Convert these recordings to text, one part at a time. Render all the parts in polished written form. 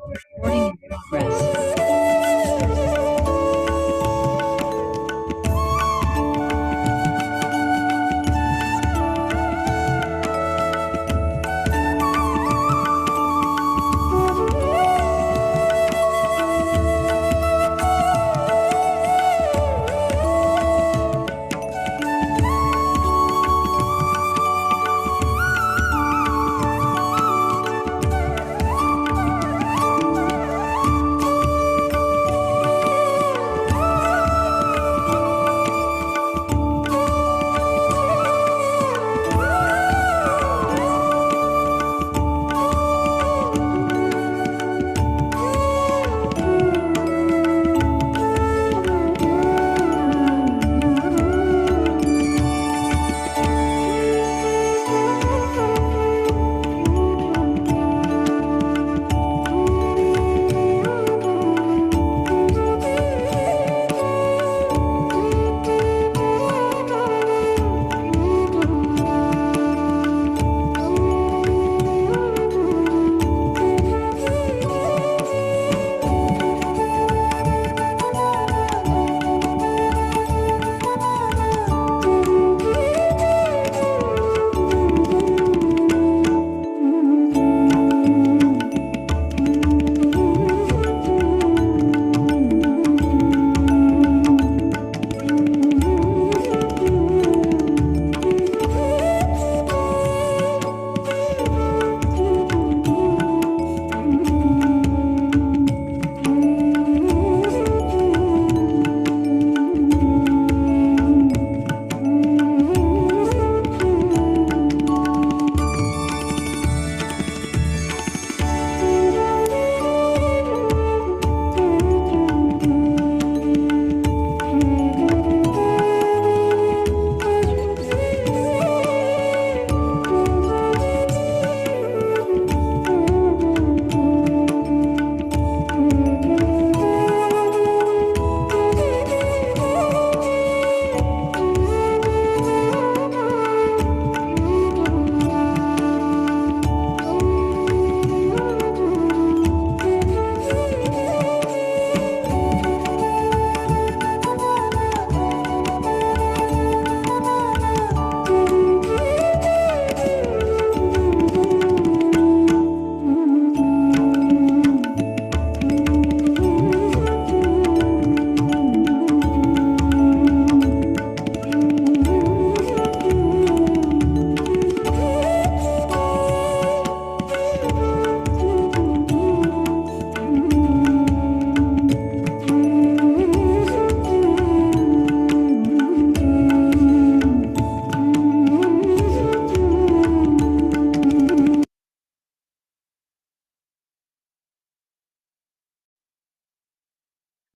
Recording in progress.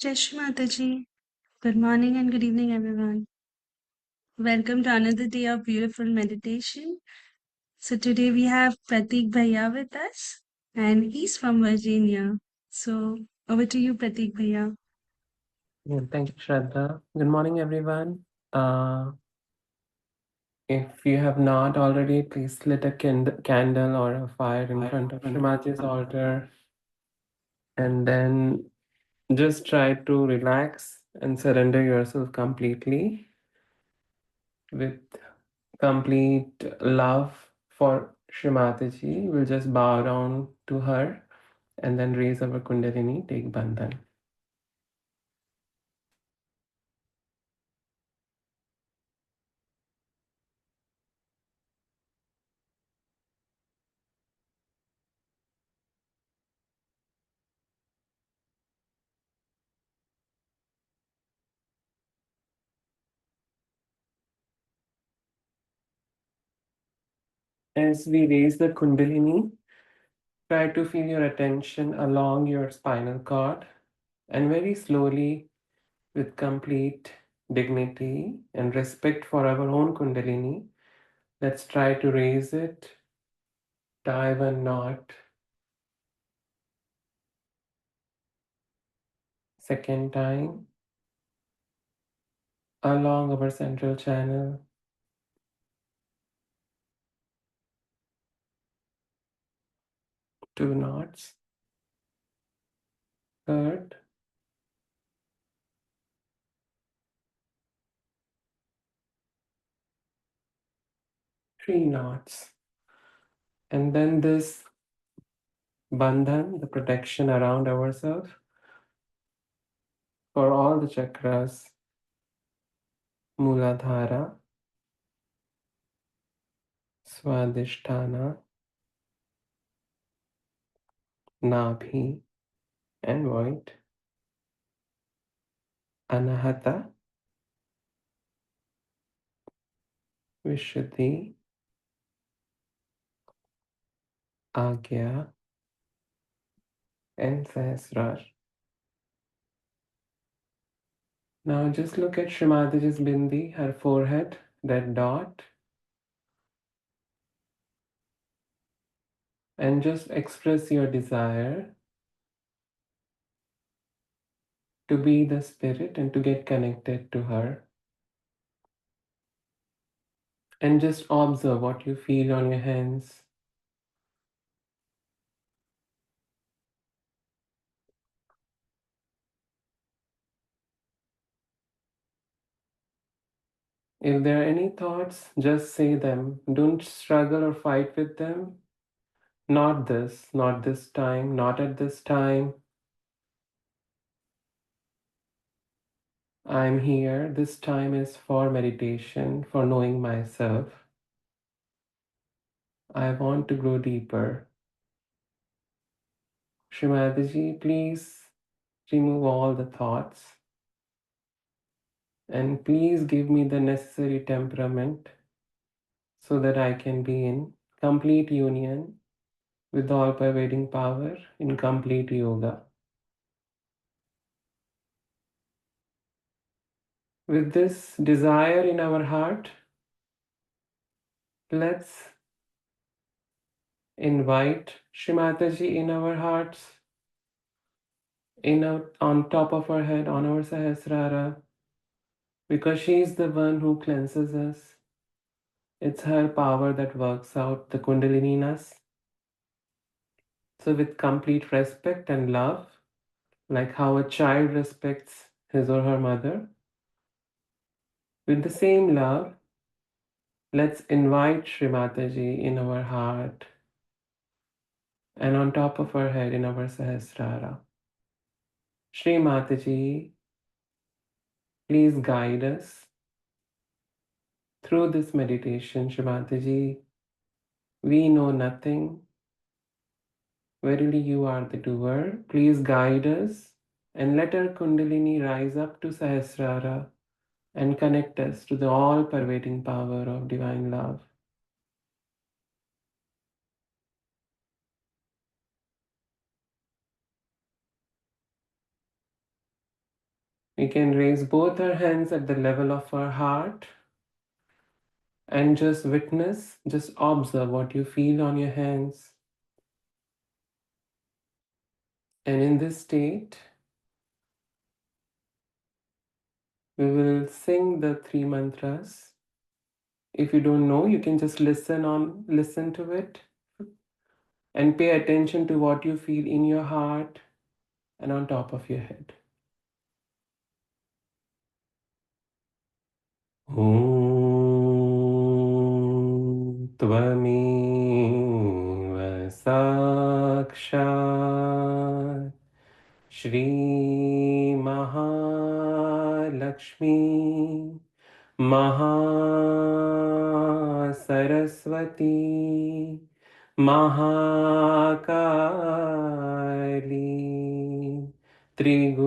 Jai Shri Mataji. Good morning and good evening, everyone. Welcome to another day of beautiful meditation. So today we have Prateek Bhaiya with us, and he's from Virginia. So over to you, Prateek Bhaiya. Yeah, thank you, Shraddha. Good morning, everyone. If you have not already, please lit a candle or a fire in front of Srimati's altar, and then just try to relax and surrender yourself completely with complete love for Srimati. We'll just bow down to her and then raise our Kundalini, take Bandhan. As we raise the Kundalini, try to feel your attention along your spinal cord and very slowly, with complete dignity and respect for our own Kundalini, let's try to raise it, tie one knot. Second time, along our central channel. Two knots. skirt, three knots. And then this bandhan, the protection around ourselves for all the chakras, Muladhara, Swadhisthana, Nabhi, and void, Anahata, Vishuddhi, Agya, and Sahasrar. Now just look at Srimatiji's bindi, her forehead, that dot, and just express your desire to be the spirit and to get connected to her. And just observe what you feel on your hands. If there are any thoughts, just say them. Don't struggle or fight with them. Not this, not this time, not at this time. I'm here. This time is for meditation, for knowing myself. I want to grow deeper. Srimataji, please remove all the thoughts and please give me the necessary temperament so that I can be in complete union with the all pervading power in complete yoga. With this desire in our heart, let's invite Shrimataji in our hearts, on top of our head, on our Sahasrara, because she is the one who cleanses us. It's her power that works out the Kundalini in us. So, with complete respect and love, like how a child respects his or her mother, with the same love, let's invite Srimataji in our heart and on top of our head in our Sahasrara. Shri Mataji, please guide us through this meditation. Shri Mataji, we know nothing. Verily, you are the doer. Please guide us and let our Kundalini rise up to Sahasrara and connect us to the all pervading power of divine love. We can raise both our hands at the level of our heart and just witness, just observe what you feel on your hands. And in this state, we will sing the three mantras. If you don't know, you can just listen to it and pay attention to what you feel in your heart and on top of your head. Om Tvameva Sakshat Shri Mahalakshmi Mahasaraswati Mahakali Triguణात्मिका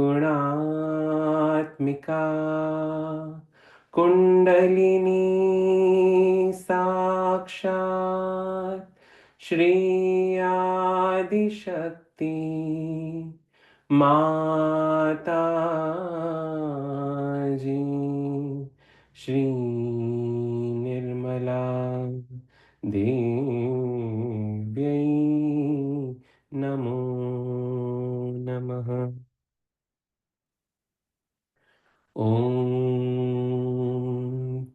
Kundalini Sakshat Shri Adi Shakti Mataji Shri Nirmala Devyai Namo Namaha. Om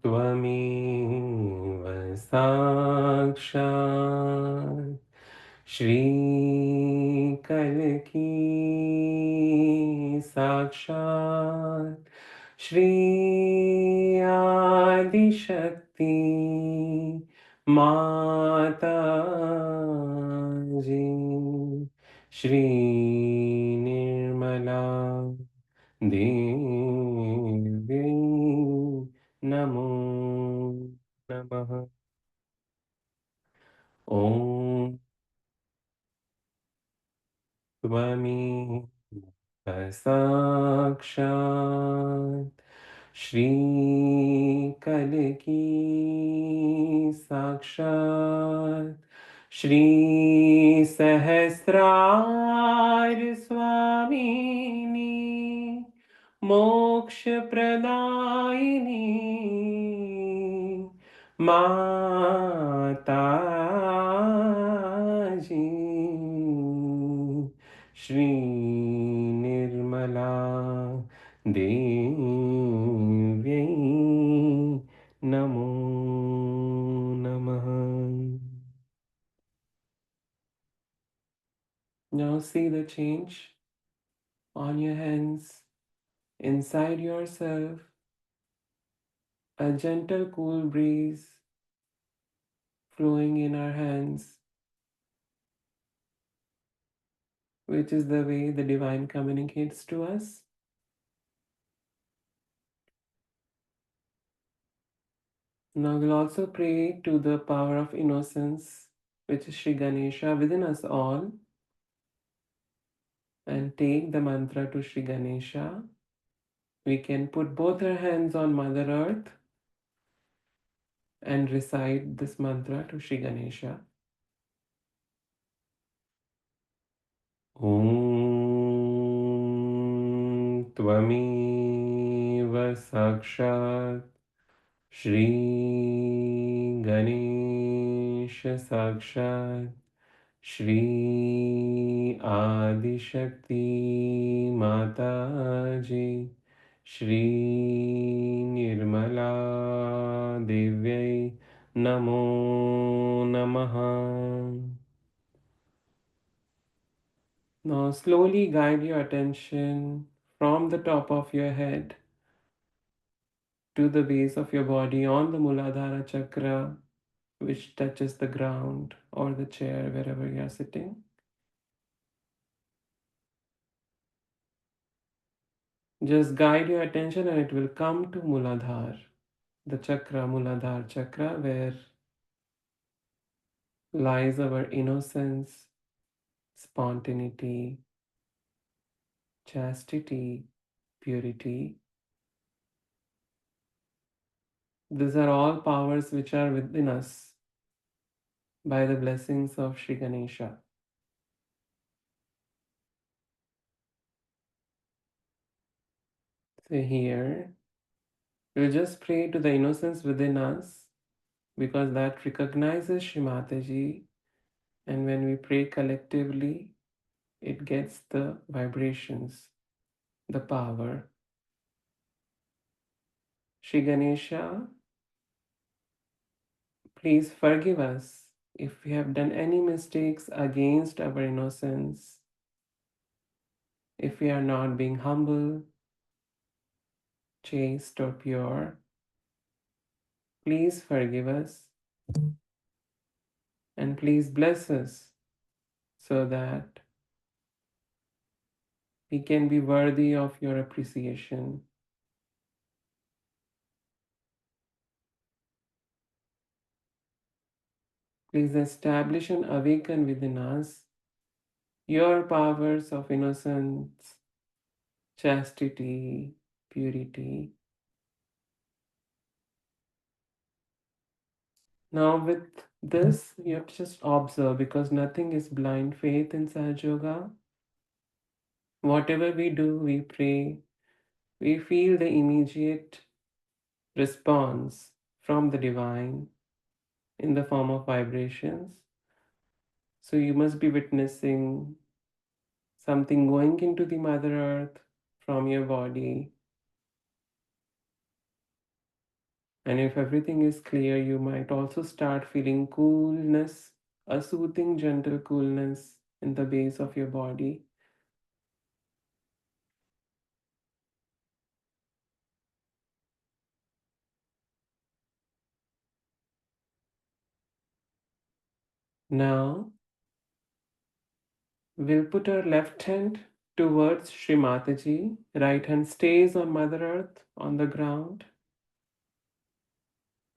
Tvameva Sakshat Shri Kalki साक्षात् श्री आदिशक्ति माता जी श्री निर्मला देवी नमो नमः ॐ त्वमेव साक्षात् श्रीकल्की साक्षात् श्रीसहस्रार स्वामिनी मोक्षप्रदायिनी माताजी श्रीनिर्मला देव्यै नमो नमः. Now see the change on your hands, inside yourself, a gentle cool breeze flowing in our hands, which is the way the divine communicates to us. Now we'll also pray to the power of innocence, which is Sri Ganesha within us all, and take the mantra to Sri Ganesha. We can put both our hands on Mother Earth and recite this mantra to Sri Ganesha. ॐ त्वमेव साक्षात् श्रीगणेश साक्षात् श्री आदिशक्ति माताजी श्री निर्मला देव्यै नमो नमः. Now slowly guide your attention from the top of your head to the base of your body on the Muladhara chakra, which touches the ground or the chair wherever you are sitting. Just guide your attention and it will come to Muladhar, the chakra, Muladhar chakra, where lies our innocence, spontaneity, chastity, purity. These are all powers which are within us by the blessings of Sri Ganesha. So here, we'll just pray to the innocence within us because that recognizes Shri Mataji, and when we pray collectively, it gets the vibrations, the power. Shri Ganesha, please forgive us if we have done any mistakes against our innocence, if we are not being humble, chaste, or pure. Please forgive us and please bless us so that we can be worthy of your appreciation. Please establish and awaken within us your powers of innocence, chastity, purity. Now, with this, you have to just observe because nothing is blind faith in Sahaj Yoga. Whatever we do, we pray, we feel the immediate response from the divine in the form of vibrations. So, you must be witnessing something going into the Mother Earth from your body. And if everything is clear, you might also start feeling coolness, a soothing, gentle coolness in the base of your body. Now, we'll put our left hand towards Shri Mataji. Right hand stays on Mother Earth on the ground.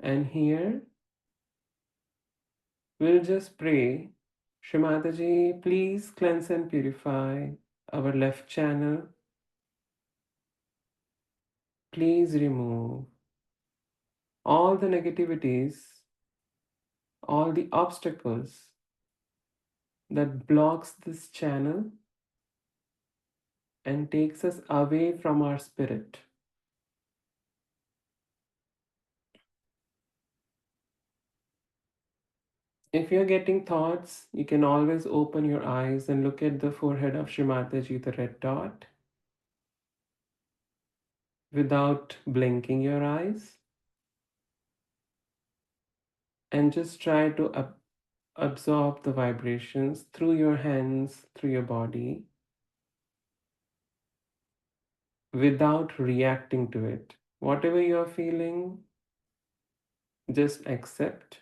And here, we'll just pray. Shri Mataji, please cleanse and purify our left channel. Please remove all the negativities, all the obstacles that blocks this channel and takes us away from our spirit. If you're getting thoughts, you can always open your eyes and look at the forehead of Shri Mataji, the red dot, without blinking your eyes, and just try to absorb the vibrations through your hands, through your body, without reacting to it. Whatever you're feeling, just accept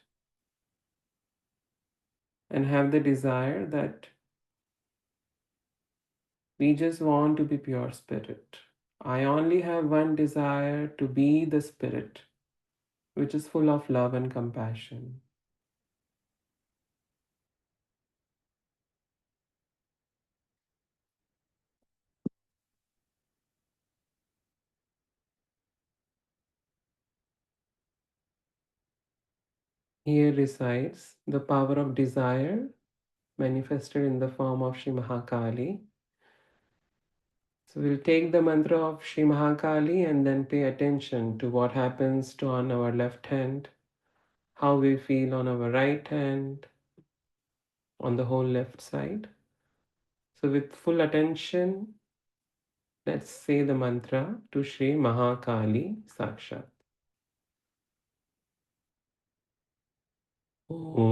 and have the desire that we just want to be pure spirit. I only have one desire to be the spirit, which is full of love and compassion. Here resides the power of desire manifested in the form of Shri Mahakali. So we'll take the mantra of Shri Mahakali and then pay attention to what happens to on our left hand, how we feel on our right hand, on the whole left side. So with full attention, let's say the mantra to Shri Mahakali Sakshat. Om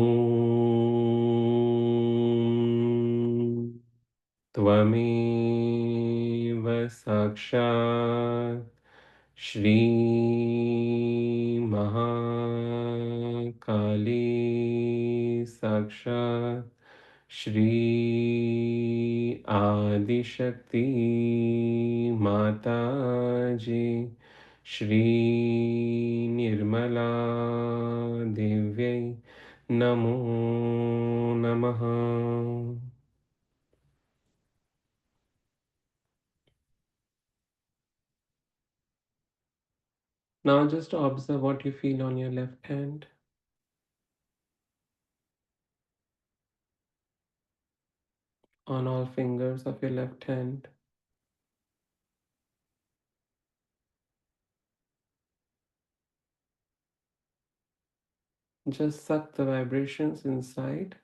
Tvameva Sakshat Shri Mahakali Sakshat Shri Adi Shakti Mataji Shri Nirmala Devyai Namo Namaha. Now just observe what you feel on your left hand, on all fingers of your left hand. Just suck the vibrations inside.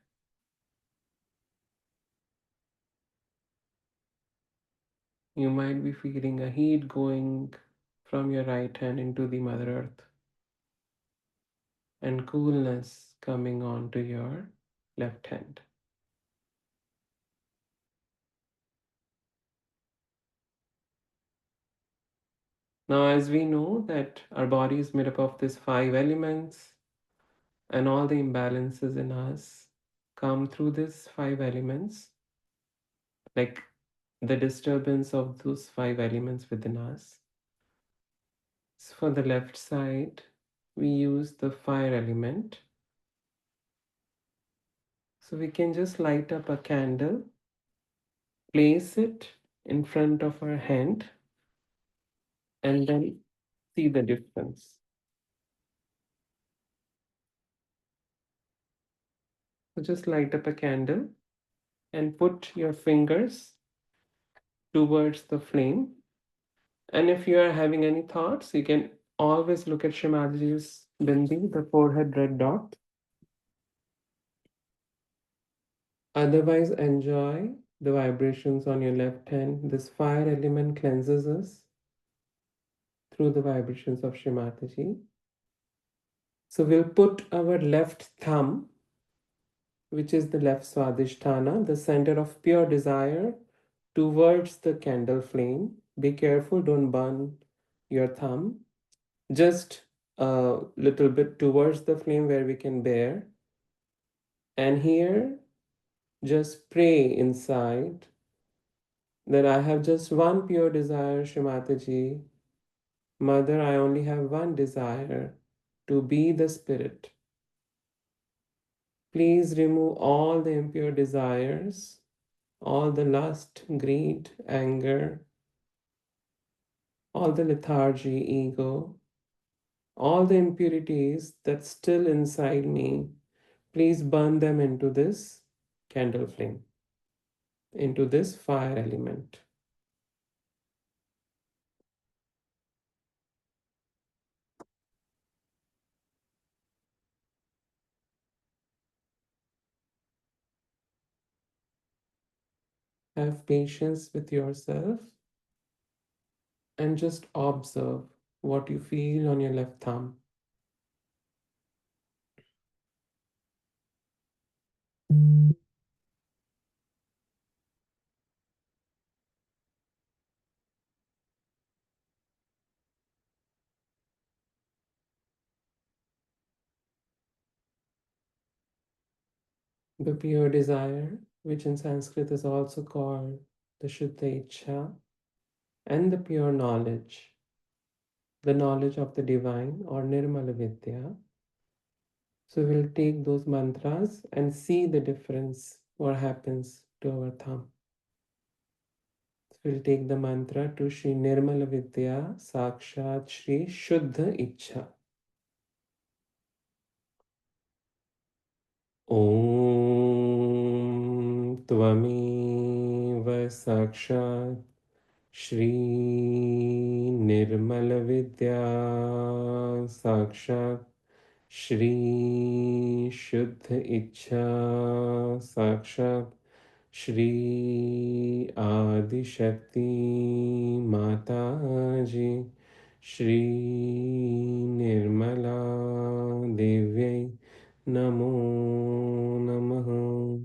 You might be feeling a heat going from your right hand into the Mother Earth and coolness coming onto your left hand. Now, as we know that our body is made up of these five elements, and all the imbalances in us come through these five elements, like the disturbance of those five elements within us. So for the left side, we use the fire element. So we can just light up a candle, place it in front of our hand, and then see the difference. So just light up a candle and put your fingers towards the flame. And if you are having any thoughts, you can always look at Shrimadji's bindi, the forehead red dot. Otherwise, enjoy the vibrations on your left hand. This fire element cleanses us through the vibrations of Shrimataji. So we'll put our left thumb, which is the left Swadhisthana, the center of pure desire, towards the candle flame. Be careful, don't burn your thumb. Just a little bit towards the flame where we can bear. And here, just pray inside that I have just one pure desire, Shrimataji. Mother, I only have one desire to be the spirit. Please remove all the impure desires, all the lust, greed, anger, all the lethargy, ego, all the impurities that's still inside me. Please burn them into this candle flame, into this fire element. Have patience with yourself and just observe what you feel on your left thumb. The pure desire, which in Sanskrit is also called the Shuddha Ichha, and the pure knowledge, the knowledge of the divine or Nirmala Vidya. So we'll take those mantras and see the difference, what happens to our thumb. So we'll take the mantra to Shri Nirmala Vidya Sakshat Shri Shuddha Ichha. Om Tvameva Sakshat Shri Nirmala Vidya Sakshat Shri Shuddha Ichha Sakshat Shri Adi Shakti Mata Ji Shri Nirmala Devyai Namo Namaha.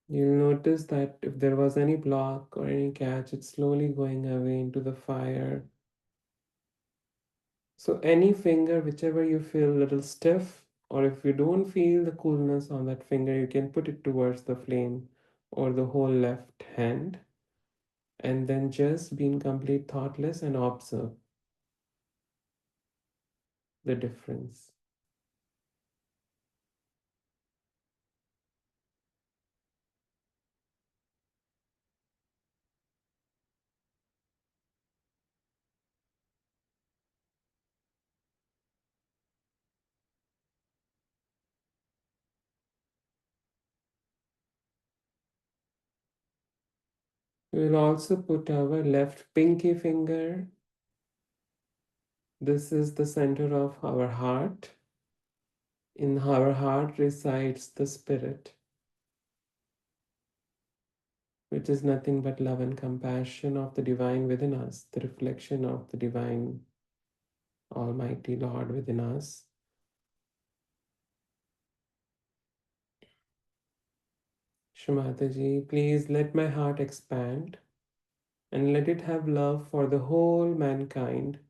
You'll notice that if there was any block or any catch, it's slowly going away into the fire. So any finger, whichever you feel a little stiff, or if you don't feel the coolness on that finger, you can put it towards the flame or the whole left hand, and then just be in complete thoughtless and observe the difference. We will also put our left pinky finger. This is the center of our heart. In our heart resides the spirit, which is nothing but love and compassion of the divine within us, the reflection of the divine Almighty Lord within us. Shrimataji, please let my heart expand and let it have love for the whole mankind.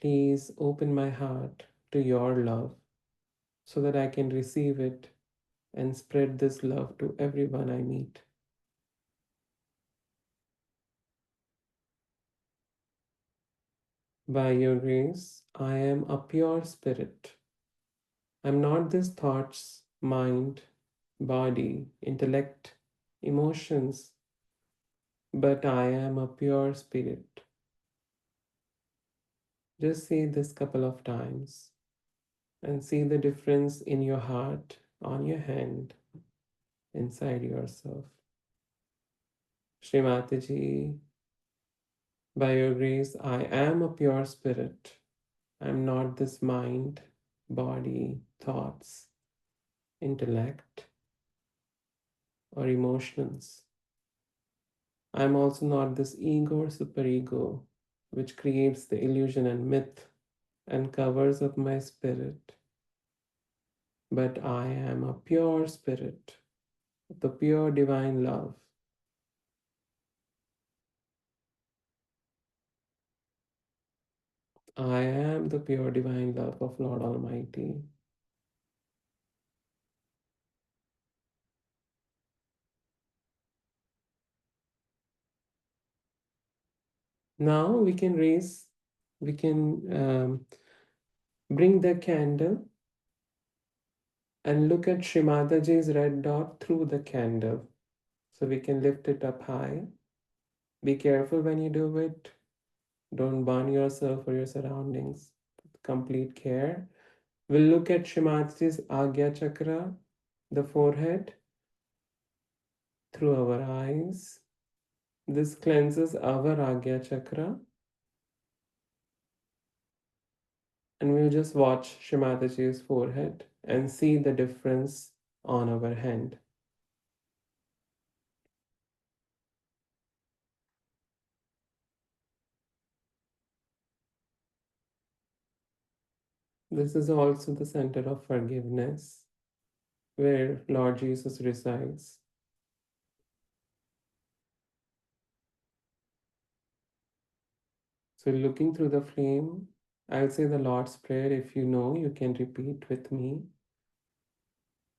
Please open my heart to your love so that I can receive it and spread this love to everyone I meet. By your grace, I am a pure spirit. I'm not this thoughts, mind, body, intellect, emotions, but I am a pure spirit. Just say this couple of times and see the difference in your heart, on your hand, inside yourself. Srimataji, by your grace, I am a pure spirit. I'm not this mind, body, thoughts, intellect, or emotions. I'm also not this ego or superego, which creates the illusion and myth and covers up my spirit. but I am a pure spirit, the pure divine love. I am the pure divine love of Lord Almighty. Now we can bring the candle and look at Shrimataji's red dot through the candle. So we can lift it up high. Be careful when you do it. Don't burn yourself or your surroundings. Complete care. We'll look at Shrimataji's Agya Chakra, the forehead, through our eyes. This cleanses our Agya Chakra. And we'll just watch Shrimataji's forehead and see the difference on our hand. This is also the center of forgiveness where Lord Jesus resides. So, looking through the flame, I'll say the Lord's Prayer. If you know, you can repeat with me.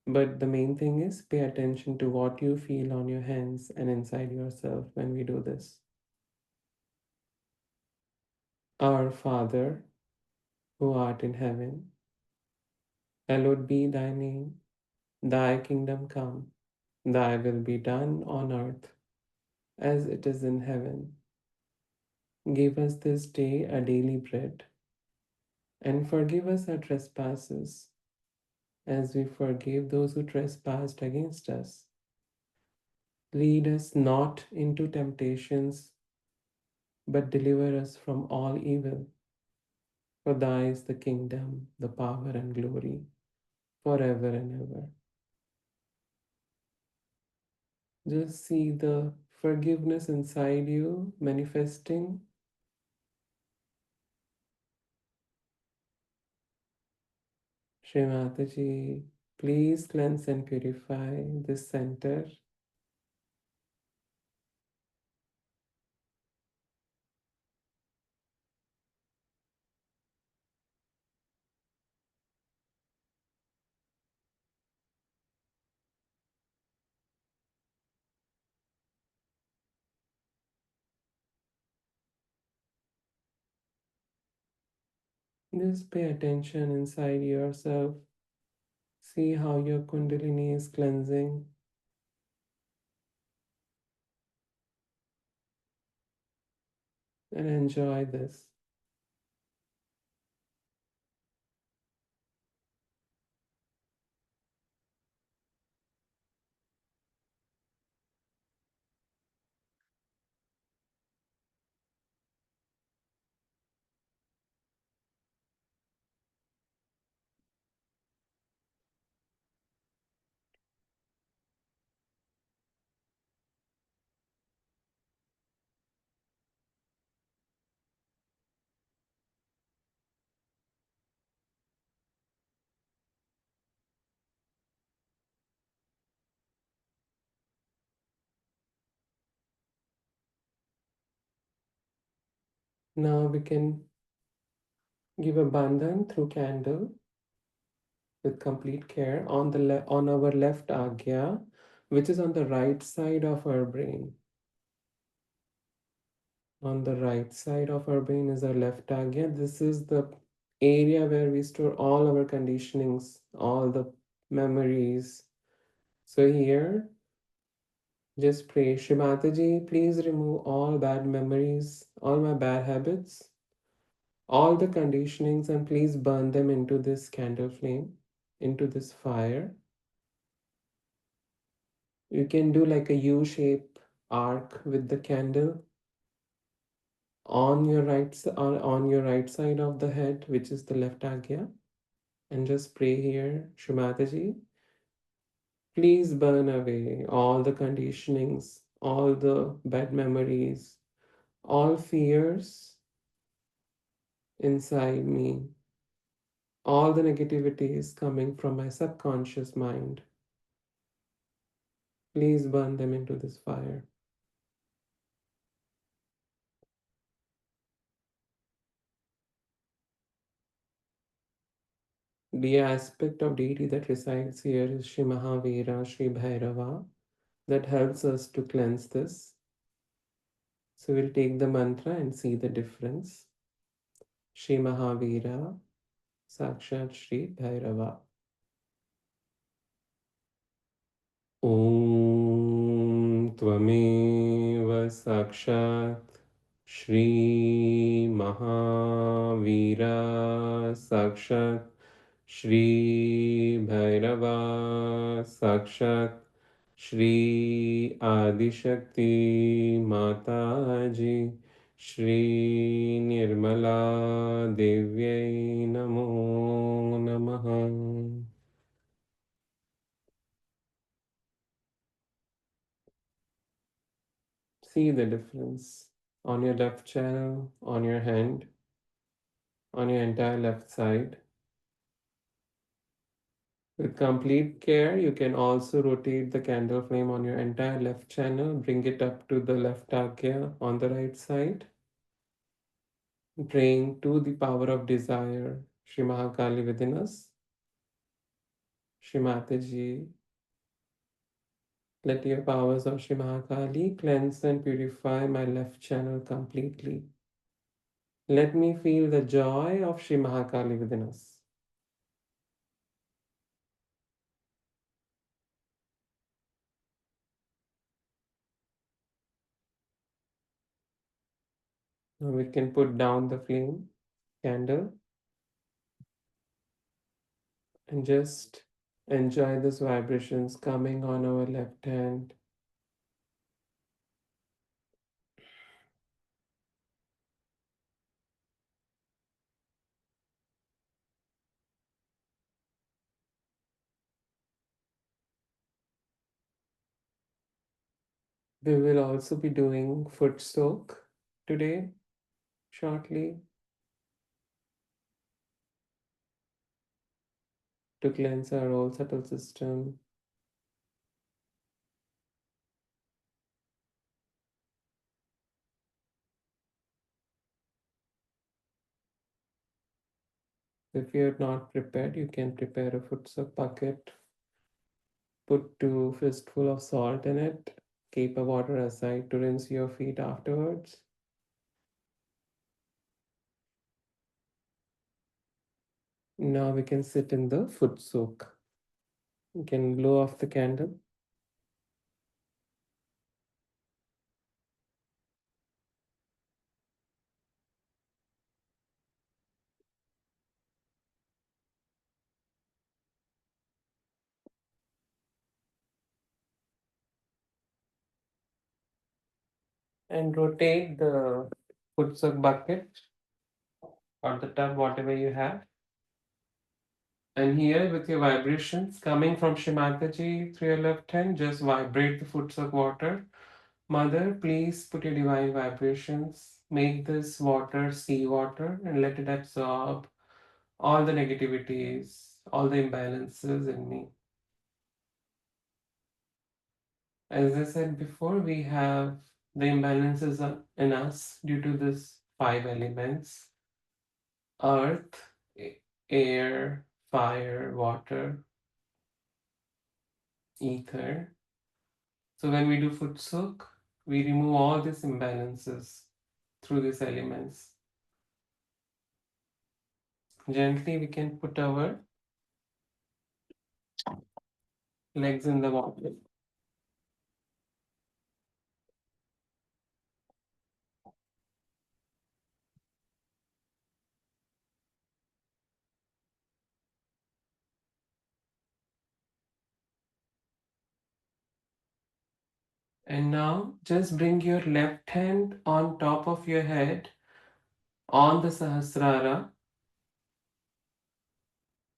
But the main thing is pay attention to what you feel on your hands and inside yourself when we do this. Our Father, who art in heaven, hallowed be thy name. Thy kingdom come, thy will be done on earth as it is in heaven. Give us this day a daily bread, and forgive us our trespasses, as we forgive those who trespassed against us. Lead us not into temptations, but deliver us from all evil. For thy is the kingdom, the power, and glory, forever and ever. Just see the forgiveness inside you manifesting. Shri Mataji, please cleanse and purify this center. Just pay attention inside yourself. See how your Kundalini is cleansing and enjoy this. Now we can give a bandhan through candle with complete care on on our left agya, which is on the right side of our brain. On the right side of our brain is our left agya. This is the area where we store all our conditionings, all the memories. So here, just pray, Shrimataji, please remove all bad memories, all my bad habits, all the conditionings, and please burn them into this candle flame, into this fire. You can do like a U-shape arc with the candle on your on your right side of the head, which is the left agya, and just pray here, Shumataji, please burn away all the conditionings, all the bad memories, all fears inside me. All the negativity is coming from my subconscious mind. Please burn them into this fire. The aspect of deity that resides here is Shri Mahavira, Shri Bhairava, that helps us to cleanse this. So we'll take the mantra and see the difference. Shri Mahavira, Sakshat Shri Bhairava. ॐ त्वमेव साक्षात् श्रीमहावीरा साक्षात् श्रीभैरवा साक्षात् श्री आदिशक्ति माताजी श्रीनिर्मला देव्यै नमो नमः. See the difference on your left channel, on your hand, on your entire left side. With complete care, you can also rotate the candle flame on your entire left channel, bring it up to the left agya on the right side, praying to the power of desire, Shri Mahakali within us. Shri Mataji, let your powers of Shri Mahakali cleanse and purify my left channel completely. Let me feel the joy of Shri Mahakali within us. Now we can put down the flame candle and just enjoy these vibrations coming on our left hand. We will also be doing foot soak today, shortly, to cleanse our whole subtle system. If you're not prepared, you can prepare a foot soak bucket, put 2 fistful of salt in it, keep a water aside to rinse your feet afterwards. Now we can sit in the foot soak. You can blow off the candle. And rotate the foot soak bucket or the tub, whatever you have. And here, with your vibrations coming from Shimataji through your left hand, just vibrate the foot soak water. Mother, please put your divine vibrations. Make this water sea water and let it absorb all the negativities, all the imbalances in me. As I said before, we have the imbalances in us due to this 5 elements: earth, air, fire, water, ether. So when we do foot soak, we remove all these imbalances through these elements. Gently, we can put our legs in the water. And now just bring your left hand on top of your head on the Sahasrara,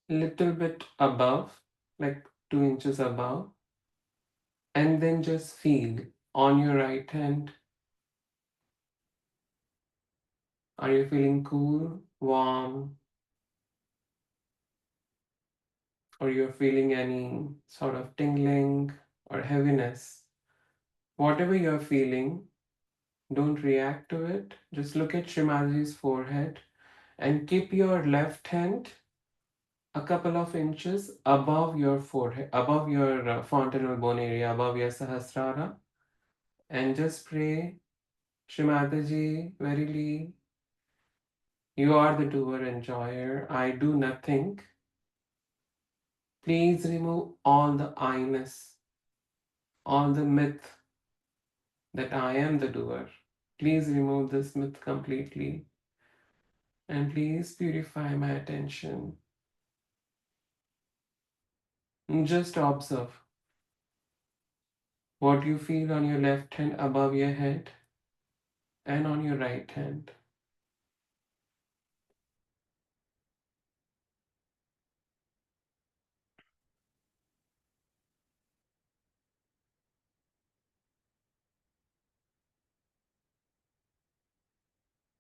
little bit above, like 2 inches above, and then just feel on your right hand. Are you feeling cool, warm, or you're feeling any sort of tingling or heaviness, whatever you're feeling, don't react to it. Just look at Shimaji's forehead and keep your left hand a couple of inches above your forehead, above your fontanel bone area, above your Sahasrara, and just pray, Shrimataji, verily, you are the doer, enjoyer. I do nothing. Please remove all the I-ness, all the myth that I am the doer. Please remove this myth completely. And please purify my attention. And just observe what you feel on your left hand above your head and on your right hand.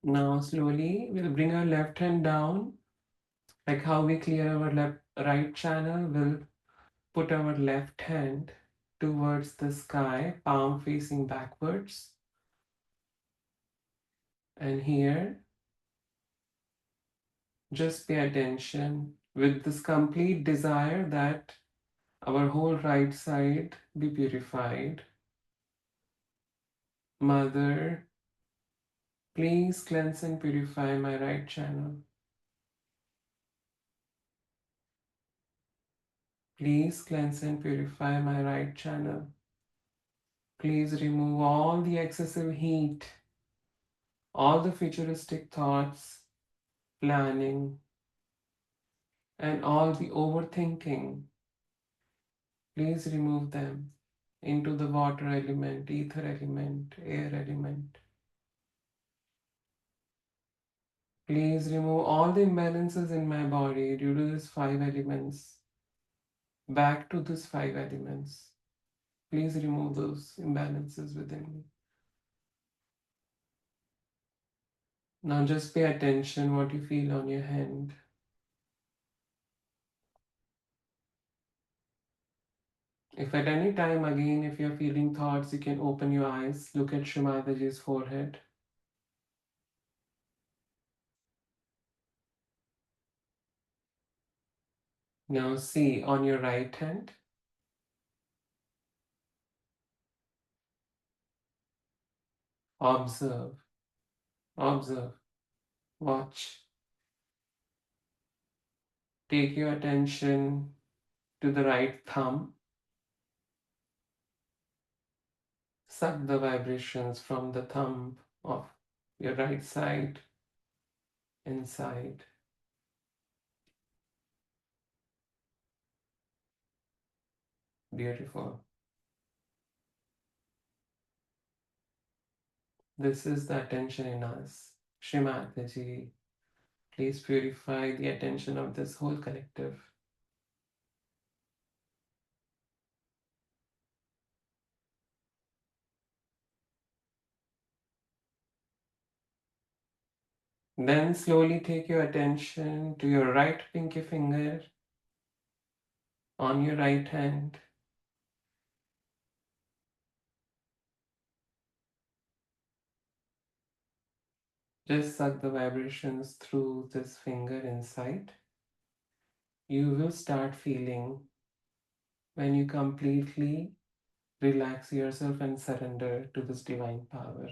Now slowly we'll bring our left hand down, like how we clear our left right channel. We'll put our left hand towards the sky, palm facing backwards. And here, just pay attention with this complete desire that our whole right side be purified. Mother, please cleanse and purify my right channel. Please cleanse and purify my right channel. Please remove all the excessive heat, all the futuristic thoughts, planning, and all the overthinking. Please remove them into the water element, ether element, air element. Please remove all the imbalances in my body due to these five elements. Back to these five elements. Please remove those imbalances within me. Now just pay attention what you feel on your hand. If at any time again, if you're feeling thoughts, you can open your eyes, look at Shrimataji's forehead. Now see on your right hand, observe, observe, watch. Take your attention to the right thumb. Suck the vibrations from the thumb of your right side inside. Beautiful. This is the attention in us. Shrimataji, please purify the attention of this whole collective. Then slowly take your attention to your right pinky finger on your right hand. Just suck the vibrations through this finger inside. You will start feeling when you completely relax yourself and surrender to this divine power.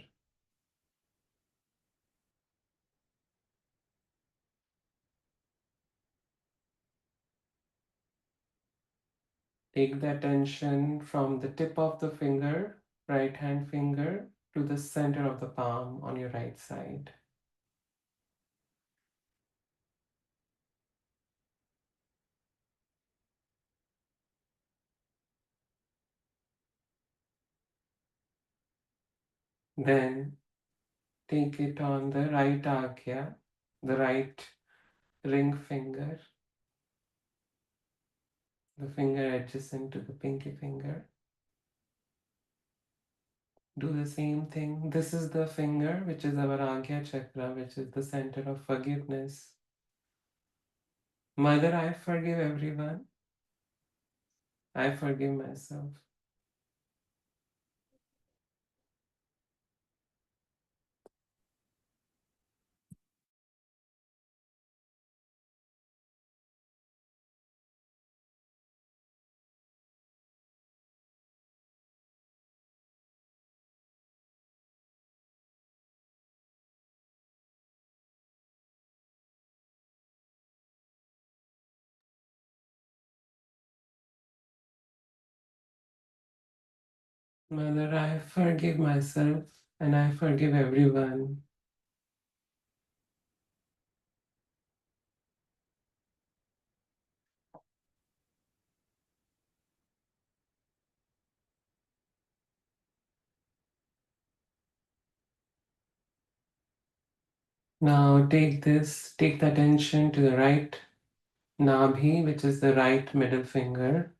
Take the attention from the tip of the finger, right hand finger, to the center of the palm on your right side. Then take it on the right agya, the right ring finger, the finger adjacent to the pinky finger. Do the same thing. This is the finger which is our agya chakra, which is the center of forgiveness. Mother, I forgive everyone. I forgive myself. Mother, I forgive myself and I forgive everyone. Now take the attention to the right nabhi, which is the right middle finger.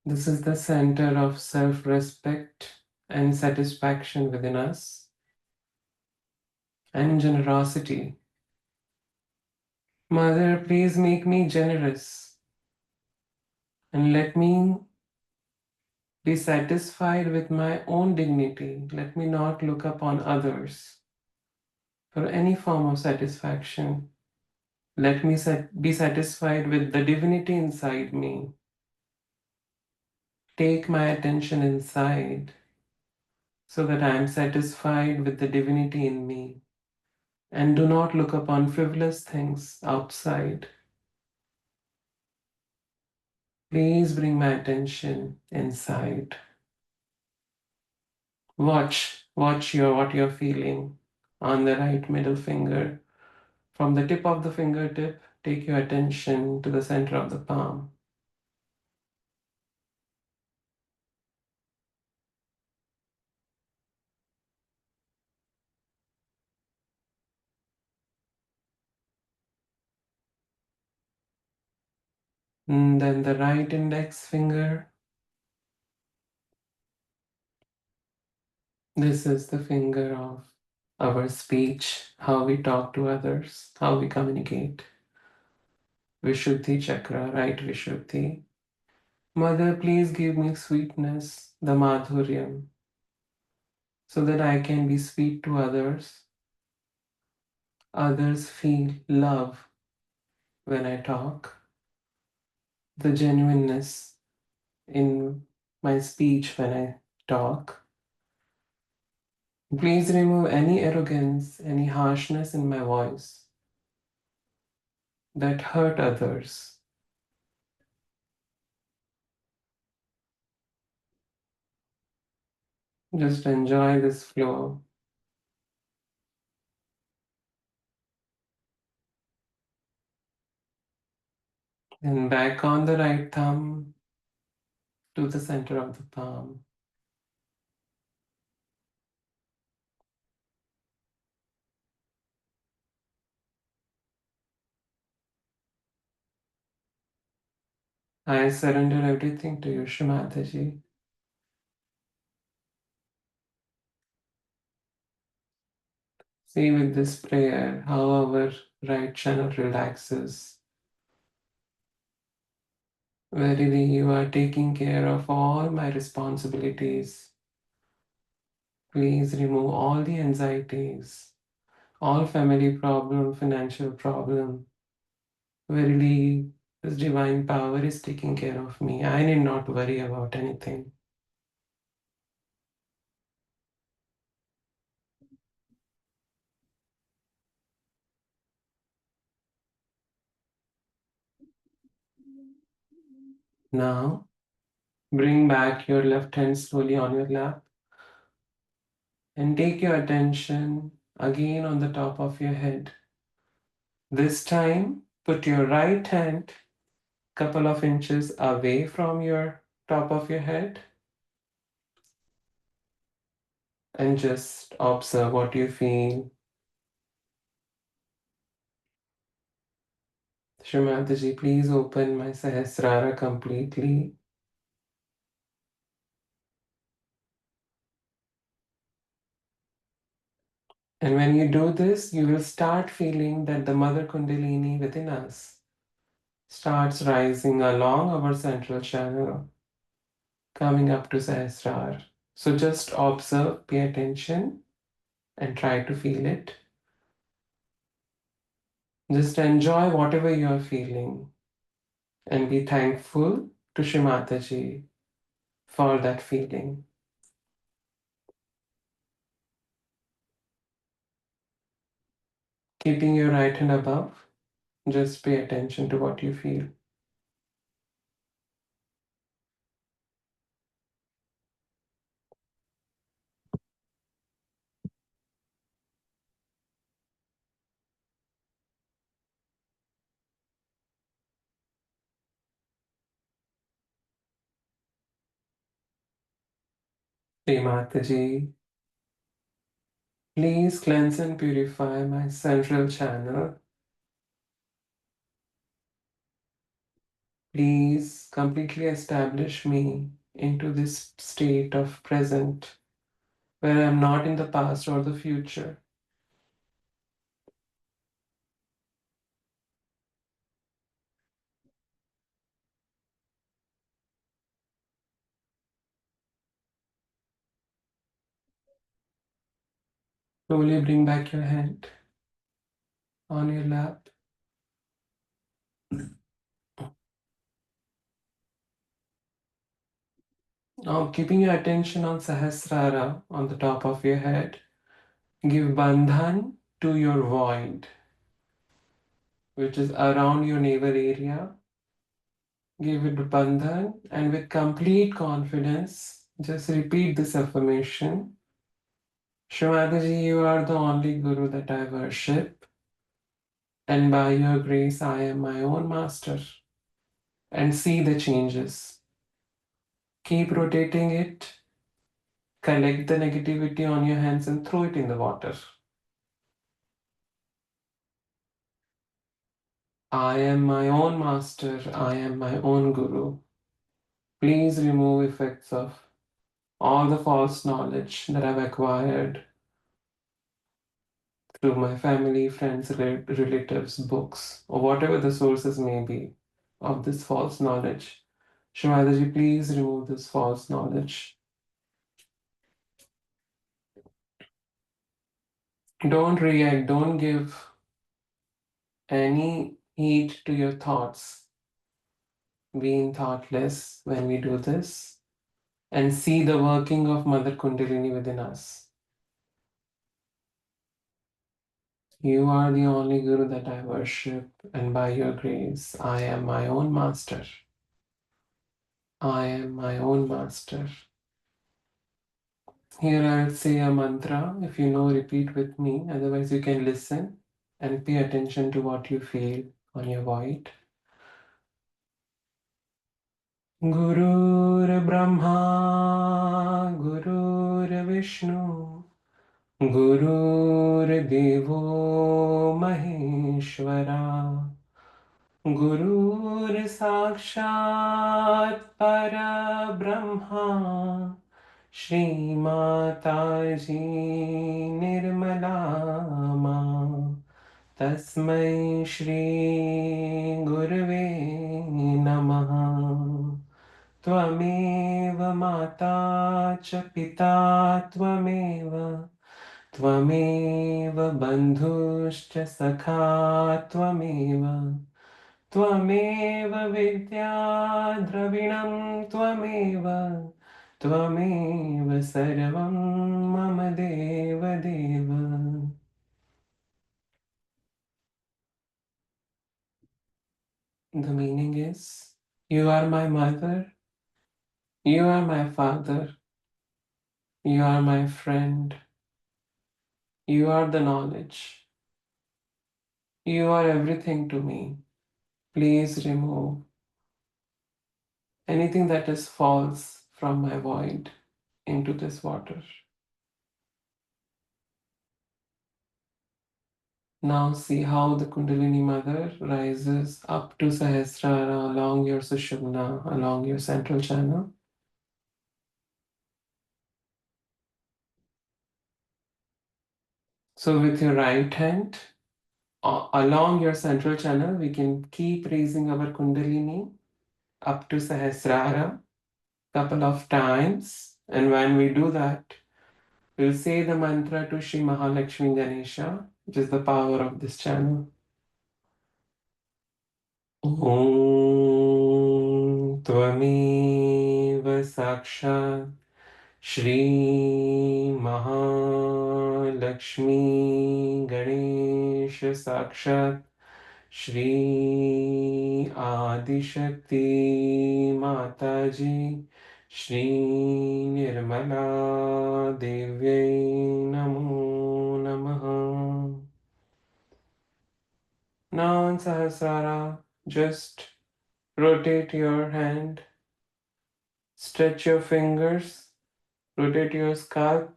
This is the center of self-respect and satisfaction within us and generosity. Mother, please make me generous and let me be satisfied with my own dignity. Let me not look upon others for any form of satisfaction. Let me be satisfied with the divinity inside me. Take my attention inside so that I am satisfied with the divinity in me and do not look upon frivolous things outside. Please bring my attention inside. Watch what you're feeling on the right middle finger. From the tip of the fingertip, take your attention to the center of the palm. And then the right index finger. This is the finger of our speech, how we talk to others, how we communicate. Vishuddhi chakra, right Vishuddhi. Mother, please give me sweetness, the madhuryam, so that I can be sweet to others. Others feel love when I talk, the genuineness in my speech when I talk. Please remove any arrogance, any harshness in my voice that hurt others. Just enjoy this flow. And back on the right thumb to the center of the palm. I surrender everything to you, Shrimataji. See with this prayer how our right channel relaxes. Verily, you are taking care of all my responsibilities. Please remove all the anxieties, all family problem, financial problem. Verily, this divine power is taking care of me. I need not worry about anything. Now, bring back your left hand slowly on your lap and take your attention again on the top of your head. This time, put your right hand couple of inches away from your top of your head and just observe what you feel. Shrimataji, please open my Sahasrara completely. And when you do this, you will start feeling that the Mother Kundalini within us starts rising along our central channel, coming up to Sahasrara. So just observe, pay attention, and try to feel it. Just enjoy whatever you are feeling and be thankful to Shri Mataji for that feeling. Keeping your right hand above, just pay attention to what you feel. Shri Mataji, please cleanse and purify my central channel. Please completely establish me into this state of present where I am not in the past or the future. Slowly bring back your head on your lap. Now, keeping your attention on Sahasrara on the top of your head, give bandhan to your void, which is around your navel area. Give it bandhan and with complete confidence, just repeat this affirmation. Shri Mataji, you are the only Guru that I worship, and by your grace, I am my own master. And see the changes. Keep rotating it, collect the negativity on your hands, and throw it in the water. I am my own master, I am my own Guru. Please remove effects of all the false knowledge that I've acquired through my family, friends, relatives, books, or whatever the sources may be of this false knowledge. Shivadaji, please remove this false knowledge. Don't react, don't give any heed to your thoughts. Being thoughtless when we do this and see the working of Mother Kundalini within us. You are the only Guru that I worship, and by your grace, I am my own master. I am my own master. Here I'll say a mantra. If you know, repeat with me. Otherwise, you can listen and pay attention to what you feel on your void. Gurur Brahma, Gurur Vishnu, गुरुर्देवो महेश्वरा गुरुर्साक्षात् परब्रह्मा श्रीमाताजी निर्मला मां तस्मै श्री गुरवे नमः त्वमेव माता च पिता त्वमेव त्वमेव बन्धुश्च सखा त्वमेव त्वमेव विद्या द्रविणं त्वमेव त्वमेव सर्वं मम देवदेव. The meaning is, you are my mother, you are my father, you are my friend, you are the knowledge, you are everything to me. Please remove anything that is false from my void into this water. Now see how the Kundalini Mother rises up to Sahasrara along your Sushumna, along your central channel. So with your right hand, Along your central channel, we can keep raising our Kundalini up to Sahasrara couple of times. And when we do that, we'll say the mantra to Shri Mahalakshmi Ganesha, which is the power of this channel. Om Tvameva Sakshat Shri Mahalakshmi Ganesha Sakshat Shri Adishakti Mataji Shri Nirmala Devyai Namo Namaha. Now in Sahasrara, just rotate your hand, stretch your fingers, rotate your scalp,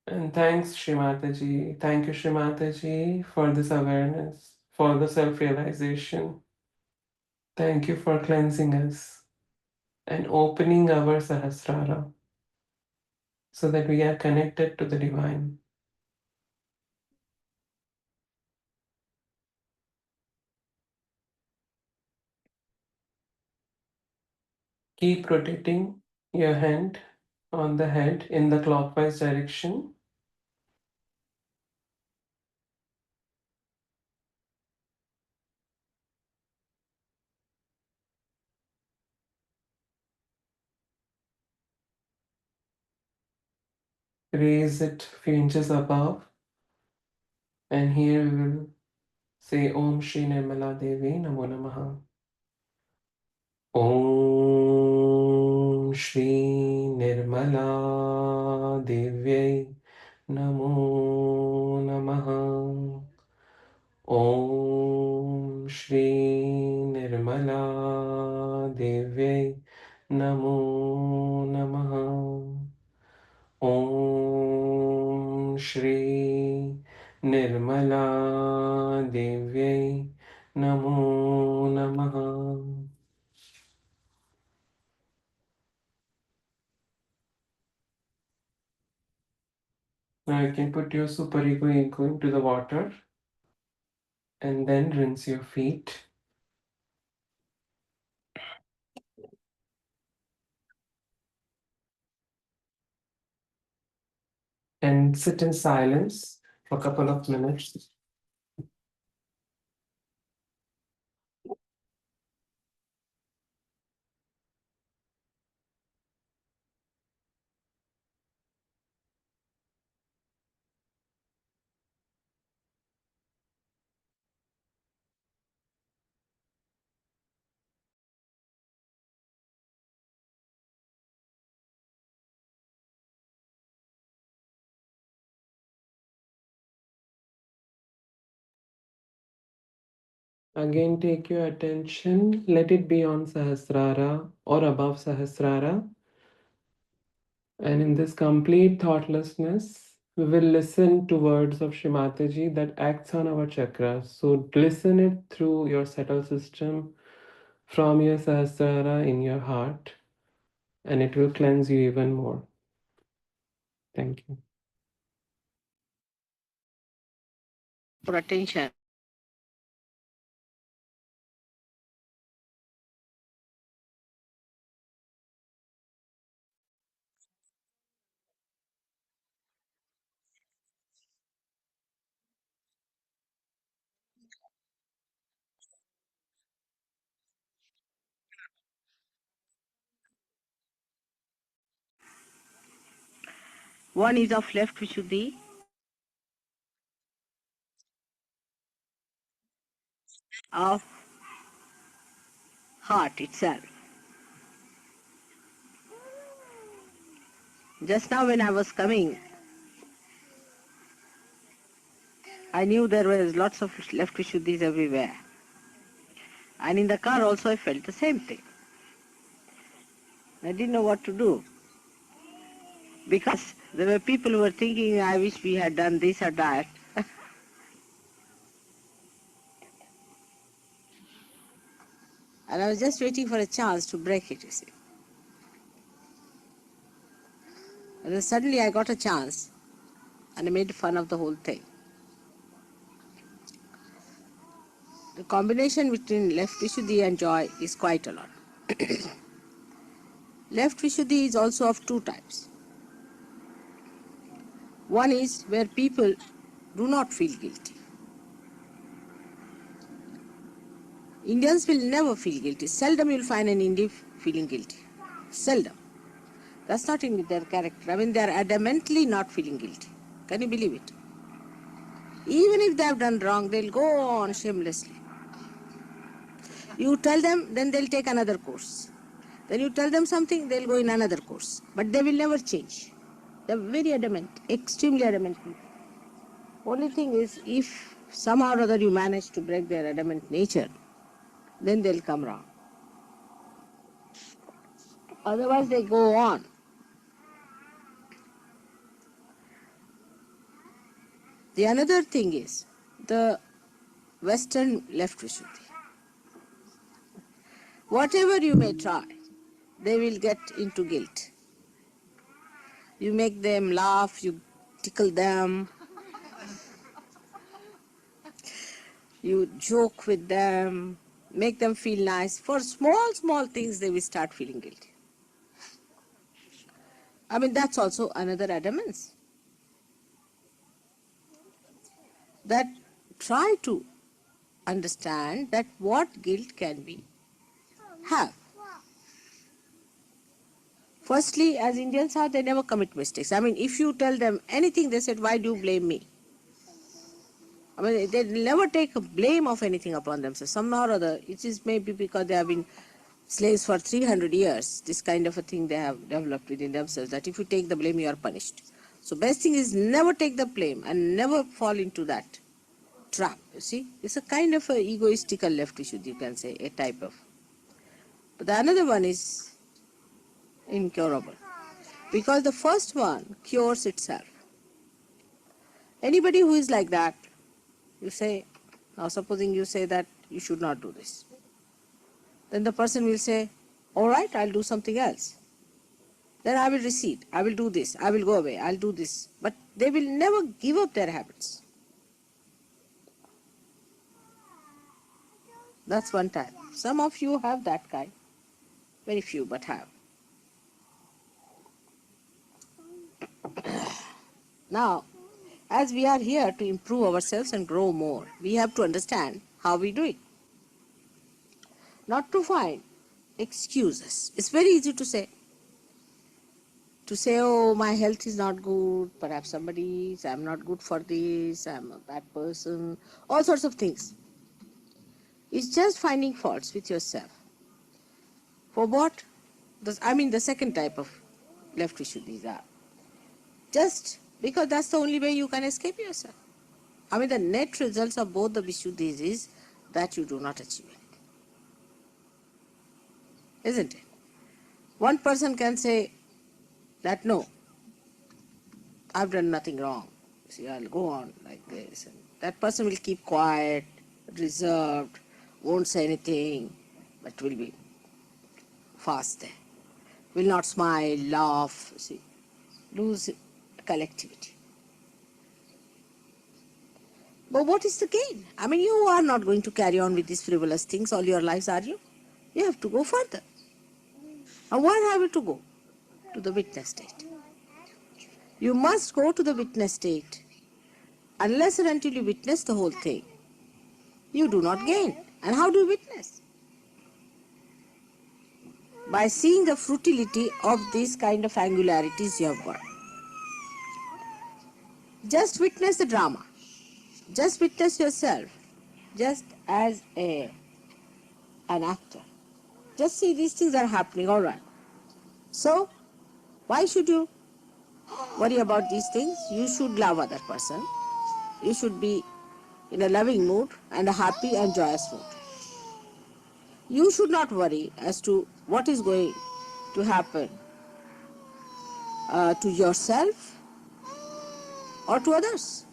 and thanks Shrimataji. Thank you Shrimataji for this awareness, for the self-realization. Thank you for cleansing us and opening our Sahasrara so that we are connected to the divine. Keep rotating your hand on the head in the clockwise direction. Raise it a few inches above, and here we will say Om Shri Nirmala Devi Namo Namaha. Om Shri Nirmala Devi Namo Namaha. Om Shri Nirmala Devi Namo Namaha. Om Shri Nirmala Devi Namo Namaha. Now you can put your superego ego into the water and then rinse your feet. And sit in silence for a couple of minutes. Again, take your attention, let it be on Sahasrara or above Sahasrara. And in this complete thoughtlessness, we will listen to words of Shrimataji that acts on our chakras. So listen it through your subtle system from your Sahasrara in your heart, and it will cleanse you even more. Thank you. For attention. One is of left Vishuddhi, of heart itself. Just now when I was coming, I knew there was lots of left Vishuddhis everywhere. And in the car also I felt the same thing. I didn't know what to do. Because there were people who were thinking, I wish we had done this or that. And I was just waiting for a chance to break it, you see. And then suddenly I got a chance and I made fun of the whole thing. the combination between left Vishuddhi and joy is quite a lot. Left Vishuddhi is also of two types. One is where people do not feel guilty. Indians will never feel guilty. Seldom you'll find an Indian feeling guilty. Seldom. That's not in their character. I mean, they are adamantly not feeling guilty. Can you believe it? Even if they have done wrong, they'll go on shamelessly. You tell them, then they'll take another course. Then you tell them something, they'll go in another course. But they will never change. They're very adamant, extremely adamant people. Only thing is, if somehow or other you manage to break their adamant nature, then they'll come wrong. Otherwise, they go on. The another thing is the Western left Vishuddhi. Whatever you may try, they will get into guilt. You make them laugh, you tickle them, you joke with them, make them feel nice. For small things, they will start feeling guilty. I mean, that's also another adamance. That try to understand that what guilt can we have. Firstly, as Indians are, they never commit mistakes. I mean, if you tell them anything, they said, why do you blame me? I mean, they never take a blame of anything upon themselves. Somehow or other, it is maybe because they have been slaves for 300 years, this kind of a thing they have developed within themselves, that if you take the blame, you are punished. So best thing is never take the blame and never fall into that trap, you see. It's a kind of a egoistical left Vishuddhi, you can say, a type of. But the another one is incurable. Because the first one cures itself. Anybody who is like that, you say, now supposing you say that you should not do this. Then the person will say, all right, I'll do something else. Then I will recede, I will do this, I will go away, I'll do this. But they will never give up their habits. That's one type. Some of you have that kind. Very few, but have. Now, as we are here to improve ourselves and grow more, we have to understand how we do it. Not to find excuses. It's very easy to say, oh, my health is not good, perhaps I'm not good for this, I'm a bad person, all sorts of things. It's just finding faults with yourself. For what? The second type of left Vishuddhis are. Just because that's the only way you can escape yourself. I mean, the net results of both the Vishuddhis is that you do not achieve anything. Isn't it? One person can say that, no, I've done nothing wrong. See, I'll go on like this. And that person will keep quiet, reserved, won't say anything, but will be fast there. Will not smile, laugh, see, lose collectivity. But what is the gain? I mean, you are not going to carry on with these frivolous things all your lives, are you? You have to go further. And where have you to go? To the witness state. You must go to the witness state. Unless and until you witness the whole thing, you do not gain. And how do you witness? By seeing the futility of these kind of angularities you have got. Just witness the drama. Just witness yourself, just as an actor. Just see these things are happening, all right. So, why should you worry about these things? You should love other person. You should be in a loving mood and a happy and joyous mood. You should not worry as to what is going to happen to yourself or to others.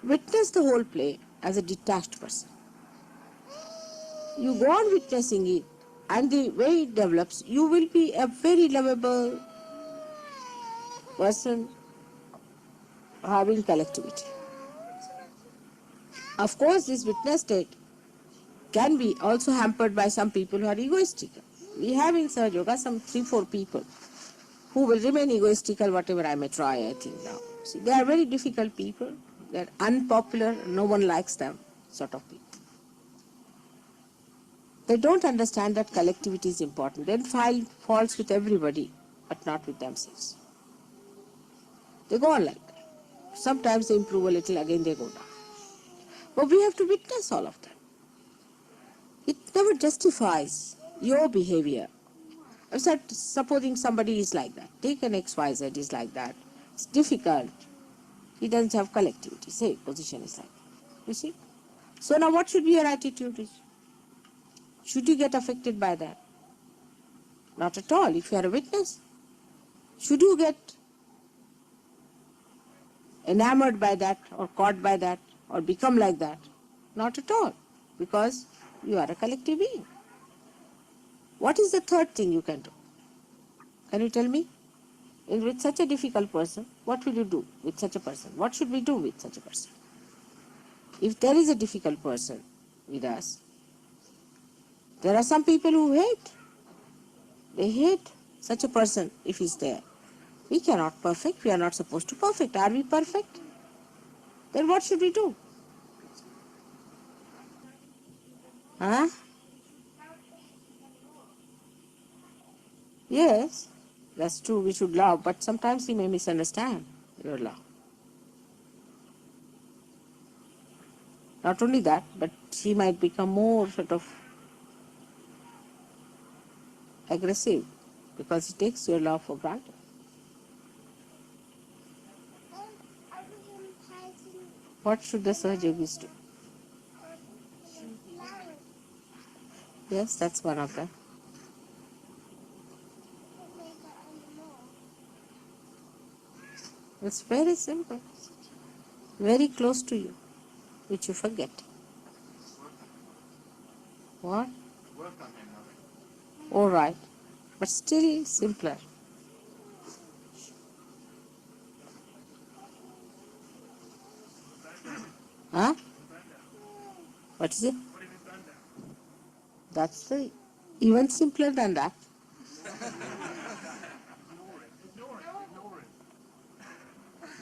Witness the whole play as a detached person. You go on witnessing it, and the way it develops, you will be a very lovable person having collectivity. Of course, this witness state can be also hampered by some people who are egoistical. We have in Sahaja Yoga some 3-4 people who will remain egoistical whatever I may try, I think now. See, they are very difficult people. They are unpopular. No one likes them, sort of people. They don't understand that collectivity is important. They find faults with everybody, but not with themselves. They go on like that. Sometimes they improve a little, again they go down. But we have to witness all of them. It never justifies your behavior. I said, supposing somebody is like that, take an XYZ is like that. It's difficult. He doesn't have collectivity. Say, position is like that. You see? So now what should be your attitude? Should you get affected by that? Not at all, if you are a witness. Should you get enamored by that or caught by that or become like that? Not at all, because you are a collective being. What is the third thing you can do? Can you tell me? With such a difficult person, what will you do with such a person? What should we do with such a person? If there is a difficult person with us, there are some people who hate. They hate such a person if he's there. We cannot perfect. We are not supposed to perfect. Are we perfect? Then what should we do? Huh? Yes, that's true. We should love, but sometimes he may misunderstand your love. Not only that, but he might become more sort of aggressive because he takes your love for granted. What should the Sahajogis do? Yes, that's one of them. It's very simple, very close to you, which you forget. What? All right, but still simpler. Huh? What is it? That's the even simpler than that.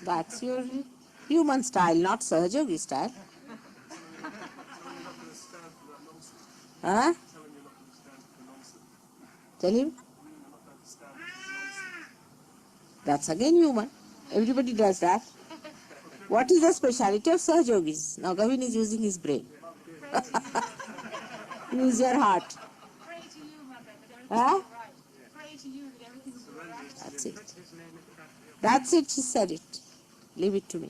That's your human style, not Sahajogi style. Huh? Tell him. That's again human. Everybody does that. What is the speciality of Sahajogis? Now Gavin is using his brain. Use your heart. Huh? That's it. That's it, she said it. Leave it to me.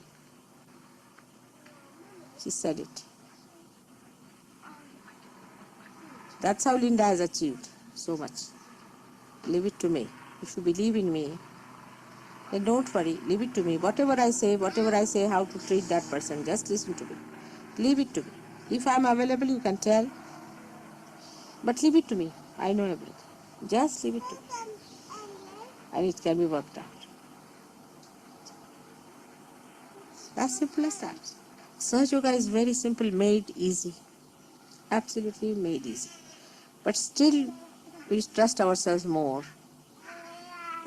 She said it. That's how Linda has achieved so much. Leave it to me. If you believe in me, then don't worry. Leave it to me. Whatever I say, how to treat that person, just listen to me. Leave it to me. If I'm available, you can tell. But leave it to me. I know everything. Just leave it to me. And it can be worked out. As simple as that. Sahaja Yoga is very simple, made easy. Absolutely made easy. But still, we trust ourselves more,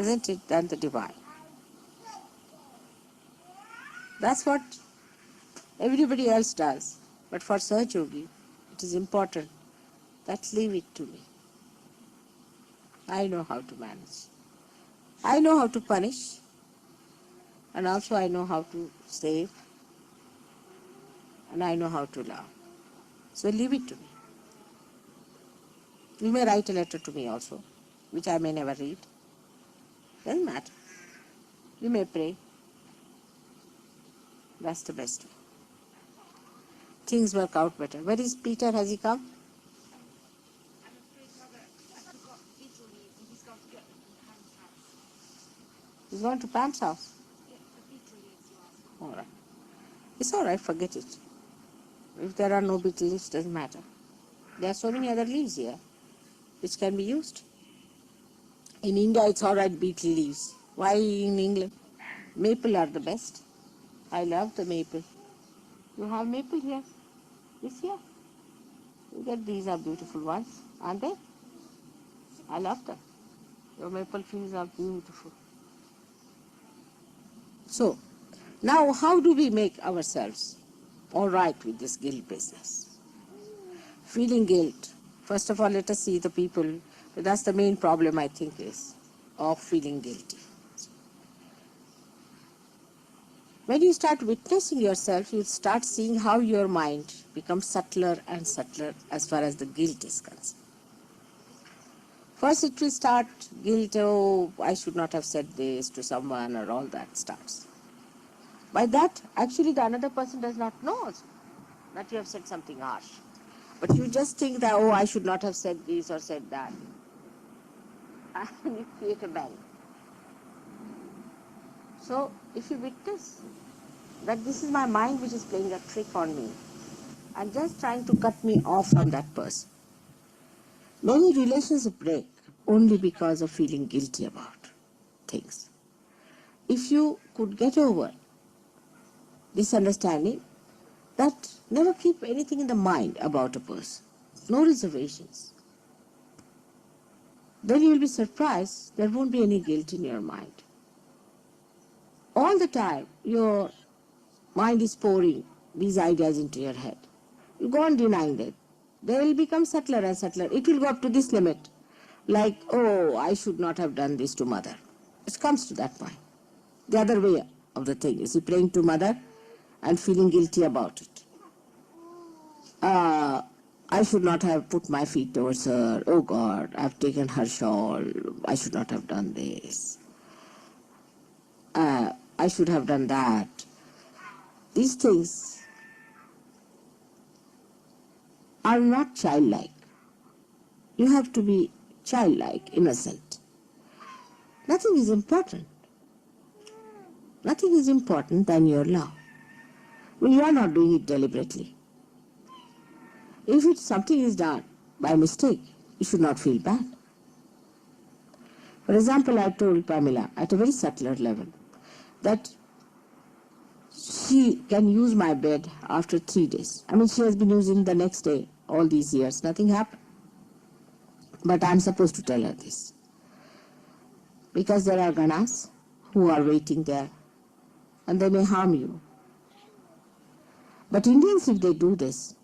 isn't it, than the divine. That's what everybody else does. But for Sahaja Yogi, it is important that leave it to me. I know how to manage. I know how to punish, and also I know how to save, and I know how to love. So leave it to me. You may write a letter to me also, which I may never read. Doesn't matter. You may pray. That's the best way. Things work out better. Where is Peter? Has he come? He's gone to Pam's house. All right. It's all right, forget it. If there are no beetle leaves, doesn't matter. There are so many other leaves here which can be used. In India, it's all right, beetle leaves. Why in England? Maple are the best. I love the maple. You have maple here? This here? You get these are beautiful ones, aren't they? I love them. Your maple trees are beautiful. So, now how do we make ourselves all right with this guilt business? Feeling guilt. First of all, let us see the people. That's the main problem, I think, is of feeling guilty. When you start witnessing yourself, you start seeing how your mind becomes subtler and subtler as far as the guilt is concerned. First it will start guilt, oh, I should not have said this to someone, or all that starts. By that, actually the another person does not know also that you have said something harsh. But you just think that, oh, I should not have said this or said that. And you create a bang. So if you witness that this is my mind which is playing a trick on me and just trying to cut me off from that person. Many relations break only because of feeling guilty about things. If you could get over this understanding that never keep anything in the mind about a person, no reservations, then you will be surprised there won't be any guilt in your mind. All the time your mind is pouring these ideas into your head. You go on denying that. They will become subtler and subtler. It will go up to this limit. Like, oh, I should not have done this to mother. It comes to that point. The other way of the thing is praying to mother and feeling guilty about it. I should not have put my feet towards her. Oh God, I've taken her shawl. I should not have done this. I should have done that. These things are not childlike. You have to be childlike, innocent. Nothing is important. Nothing is important than your love. When you are not doing it deliberately. If something is done by mistake, you should not feel bad. For example, I told Pamela at a very subtler level that she can use my bed after 3 days. I mean, she has been using the next day all these years. Nothing happened. But I'm supposed to tell her this. Because there are ganas who are waiting there and they may harm you. But Indians, if they do this,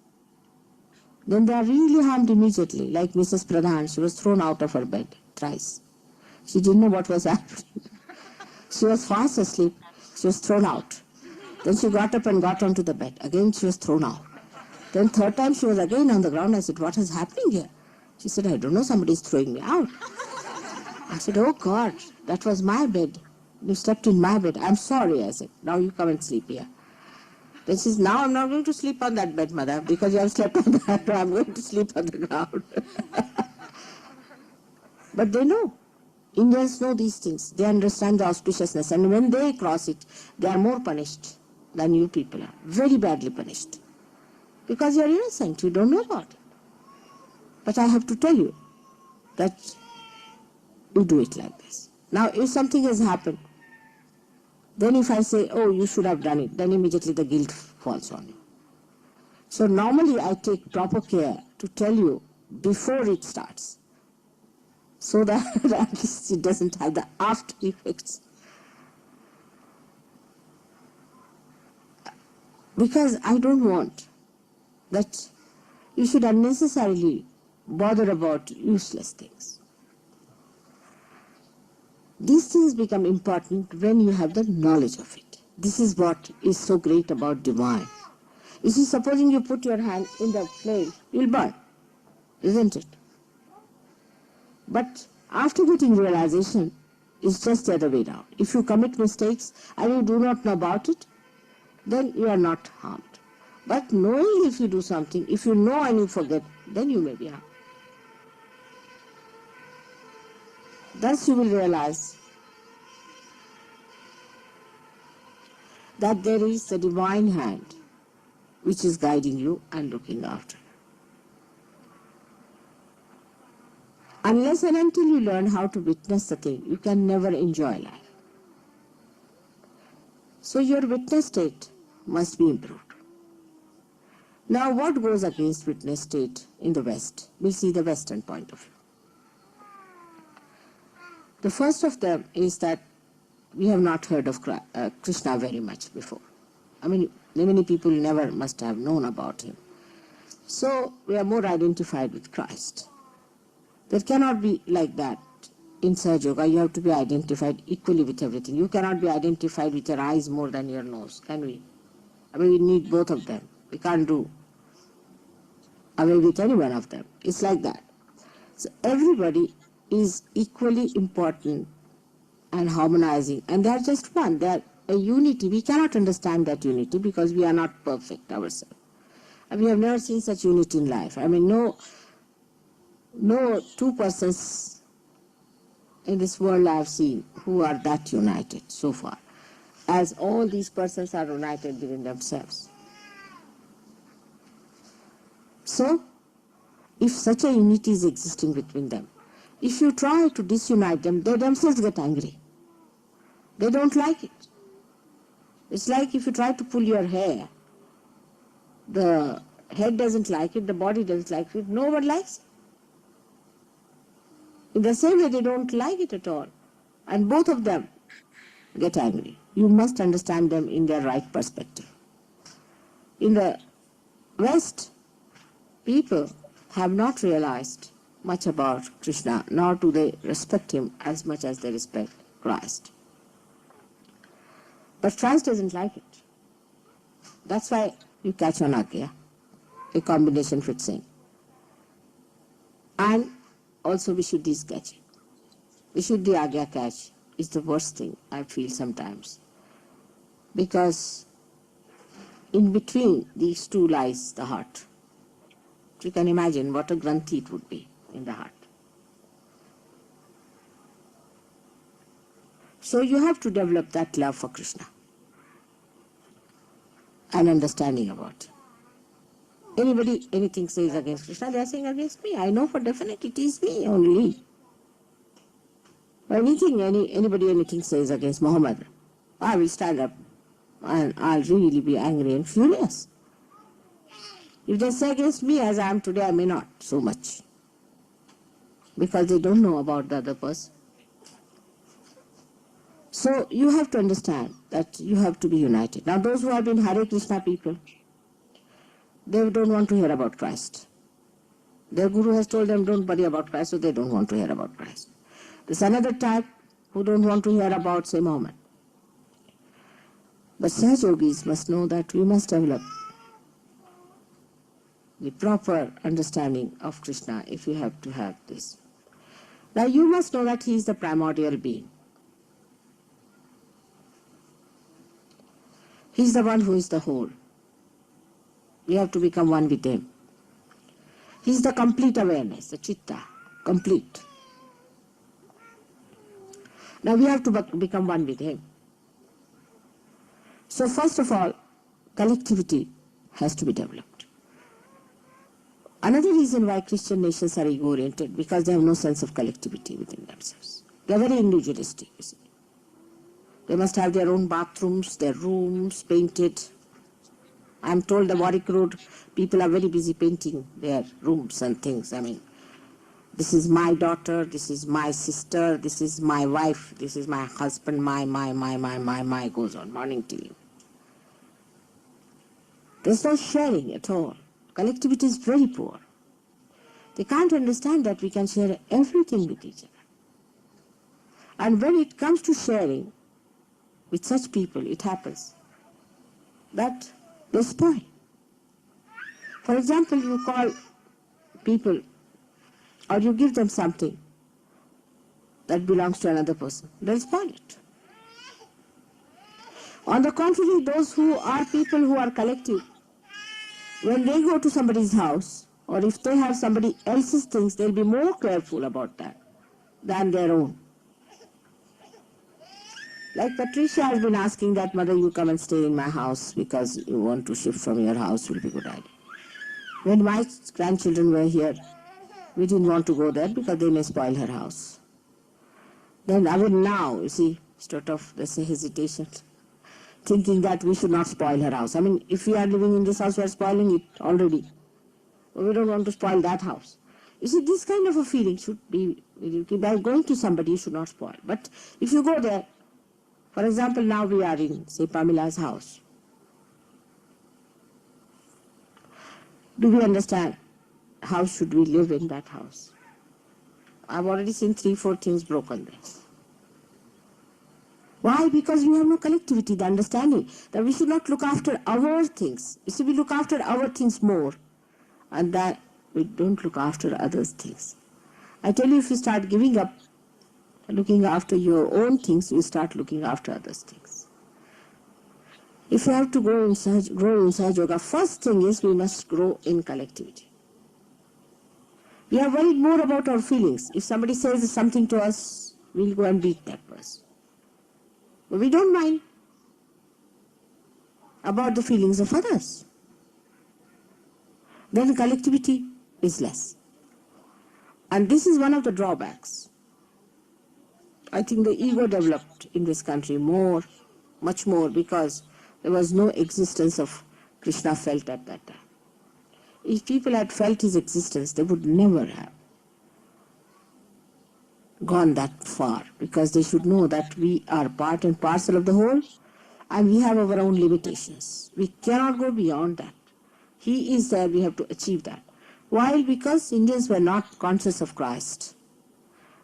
then they are really harmed immediately. Like Mrs. Pradhan, she was thrown out of her bed thrice. She didn't know what was happening. She was fast asleep. She was thrown out. Then she got up and got onto the bed. Again she was thrown out. Then third time she was again on the ground. I said, what is happening here? She said, I don't know, somebody is throwing me out. I said, oh God, that was my bed. You slept in my bed. I'm sorry, I said. Now you come and sleep here. Then she says, now I'm not going to sleep on that bed, mother, because you have slept on that. I'm going to sleep on the ground. But they know. Indians know these things. They understand the auspiciousness. And when they cross it, they are more punished than you people are. Very badly punished. Because you are innocent. You don't know about it. But I have to tell you that you do it like this. Now, if something has happened, then if I say, oh, you should have done it, then immediately the guilt falls on you. So normally I take proper care to tell you before it starts, so that at least it doesn't have the after effects. Because I don't want that you should unnecessarily bother about useless things. These things become important when you have the knowledge of it. This is what is so great about divine. You see, supposing you put your hand in the flame, you'll burn, isn't it? But after getting realization, it's just the other way around. If you commit mistakes and you do not know about it, then you are not harmed. But knowing if you do something, if you know and you forget, then you may be harmed. Thus you will realize that there is a divine hand which is guiding you and looking after you. Unless and until you learn how to witness the thing, you can never enjoy life. So your witness state must be improved. Now, what goes against witness state in the West? We'll see the Western point of view. The first of them is that we have not heard of Krishna very much before. I mean, many people never must have known about him. So we are more identified with Christ. There cannot be like that in Sahaja Yoga. You have to be identified equally with everything. You cannot be identified with your eyes more than your nose, can we? I mean, we need both of them. We can't do away with any one of them. It's like that. So everybody is equally important and harmonizing, and they are just one. They are a unity. We cannot understand that unity because we are not perfect ourselves. And we have never seen such unity in life. I mean, no two persons in this world I have seen who are that united so far, as all these persons are united within themselves. So, if such a unity is existing between them, if you try to disunite them, they themselves get angry. They don't like it. It's like if you try to pull your hair, the head doesn't like it, the body doesn't like it, no one likes it. In the same way, they don't like it at all. And both of them get angry. You must understand them in their right perspective. In the West, people have not realized much about Krishna, nor do they respect him as much as they respect Christ. But Christ doesn't like it. That's why you catch on Agya, a combination fixing. And also Vishuddhi's catching. Vishuddhi Agya catch is the worst thing I feel sometimes. Because in between these two lies the heart. You can imagine what a granthi it would be in the heart. So you have to develop that love for Krishna and understanding about it. Anybody anything says against Krishna, they are saying against me. I know for definite it is me only. Anybody anything says against Muhammad, I will stand up and I'll really be angry and furious. If they say against me as I am today, I may not so much. Because they don't know about the other person. So you have to understand that you have to be united. Now those who have been Hare Krishna people, they don't want to hear about Christ. Their guru has told them don't worry about Christ, so they don't want to hear about Christ. There's another type who don't want to hear about, say, Muhammad. But Sahaja Yogis must know that we must develop the proper understanding of Krishna if you have to have this. Now you must know that he is the primordial being. He is the one who is the whole. We have to become one with him. He is the complete awareness, the chitta, complete. Now we have to become one with him. So first of all, collectivity has to be developed. Another reason why Christian nations are ego-oriented, because they have no sense of collectivity within themselves. They are very individualistic, you see. They must have their own bathrooms, their rooms painted. I am told the Warwick Road people are very busy painting their rooms and things. I mean, this is my daughter, this is my sister, this is my wife, this is my husband, my, goes on, morning till evening. There's no sharing at all. Collectivity is very poor. They can't understand that we can share everything with each other. And when it comes to sharing with such people, it happens that they spoil. For example, you call people or you give them something that belongs to another person, they'll spoil it. On the contrary, those who are people who are collective, when they go to somebody's house, or if they have somebody else's things, they'll be more careful about that than their own. Like Patricia has been asking that, mother, you come and stay in my house because you want to shift from your house, will be a good idea. When my grandchildren were here, we didn't want to go there because they may spoil her house. Then I will now, you see, sort of, there's a hesitation. thinking that we should not spoil her house. I mean, if we are living in this house, we are spoiling it already. We don't want to spoil that house. You see, this kind of a feeling should be, by going to somebody, you should not spoil. But if you go there, for example, now we are in, say, Pamila's house. Do we understand how should we live in that house? I've already seen 3-4 things broken there. Why? Because we have no collectivity, the understanding that we should not look after our things. You see, we look after our things more, and that we don't look after others' things. I tell you, if you start giving up looking after your own things, you start looking after others' things. If you have to grow in Sahaja Yoga, first thing is we must grow in collectivity. We are worried more about our feelings. If somebody says something to us, we'll go and beat that person. But we don't mind about the feelings of others. Then collectivity is less. And this is one of the drawbacks. I think the ego developed in this country more, much more, because there was no existence of Krishna felt at that time. If people had felt his existence, they would never have gone that far, because they should know that we are part and parcel of the whole, and we have our own limitations. We cannot go beyond that. He is there, we have to achieve that. Why? Because Indians were not conscious of Christ.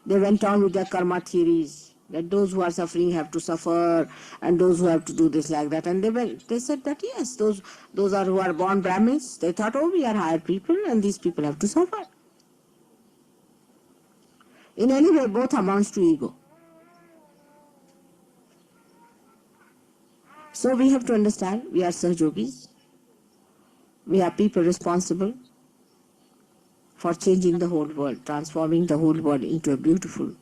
They went on with their karma theories, that those who are suffering have to suffer, and those who have to do this like that. And they said that yes, those are who are born Brahmins. They thought, oh, we are higher people, and these people have to suffer. In any way, both amounts to ego. So we have to understand, we are Sahajogis. We are people responsible for changing the whole world, transforming the whole world into a beautiful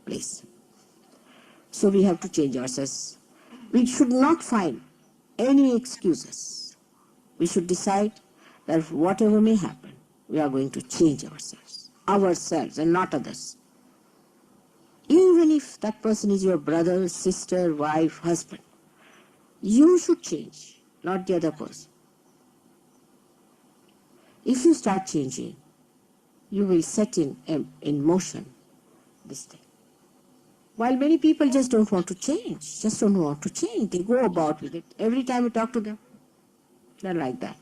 place. So we have to change ourselves. We should not find any excuses. We should decide that whatever may happen, we are going to change ourselves and not others. Even if that person is your brother, sister, wife, husband, you should change, not the other person. If you start changing, you will set in motion this thing. While many people just don't want to change, they go about with it. Every time you talk to them, they're like that.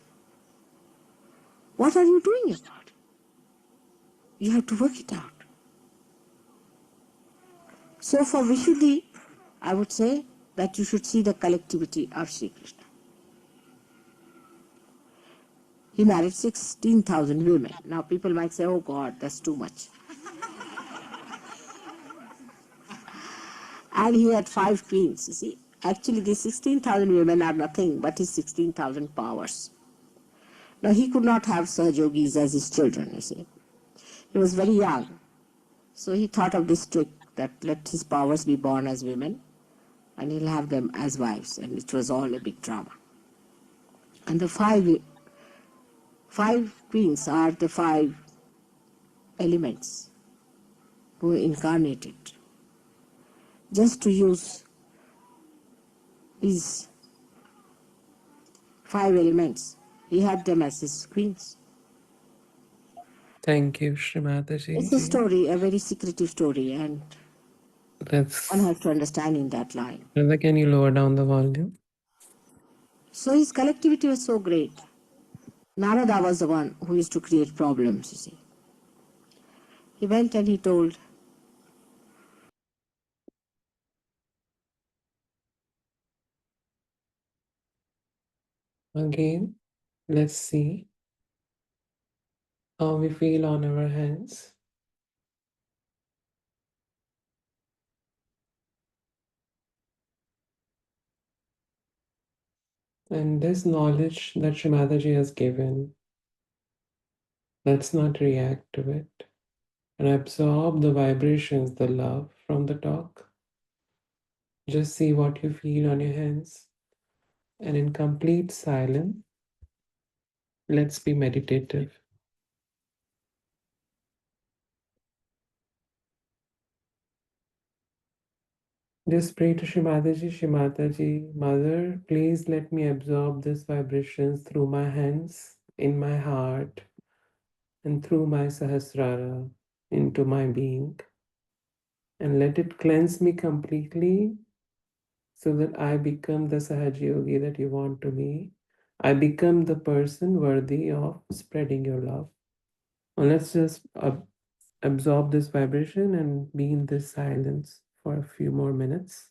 What are you doing about it? You have to work it out. So for Vishuddhi, I would say that you should see the collectivity of Sri Krishna. He married 16,000 women. Now people might say, oh God, that's too much. And he had 5 queens, you see. Actually, these 16,000 women are nothing but his 16,000 powers. Now, he could not have Sahajogis as his children, you see. He was very young. So he thought of this trick that let his powers be born as women and he'll have them as wives. And it was all a big drama. And the five queens are the 5 elements who were incarnated just to use these 5 elements. He had them as his queens. Thank you, Srimataji. It's a story, a very secretive story, and That's. one has to understand in that line. Brother, can you lower down the volume? So his collectivity was so great. Narada was the one who used to create problems, you see. He went and he told, Again, let's see how we feel on our hands. And this knowledge that Shrimataji has given, let's not react to it and absorb the vibrations, the love from the talk. Just see what you feel on your hands. And in complete silence, let's be meditative. Just pray to Shimataji, Shimataji, Mother, please let me absorb these vibrations through my hands, in my heart, and through my Sahasrara into my being. And let it cleanse me completely so that I become the Sahaja Yogi that you want to be. I become the person worthy of spreading your love. And let's just absorb this vibration and be in this silence for a few more minutes.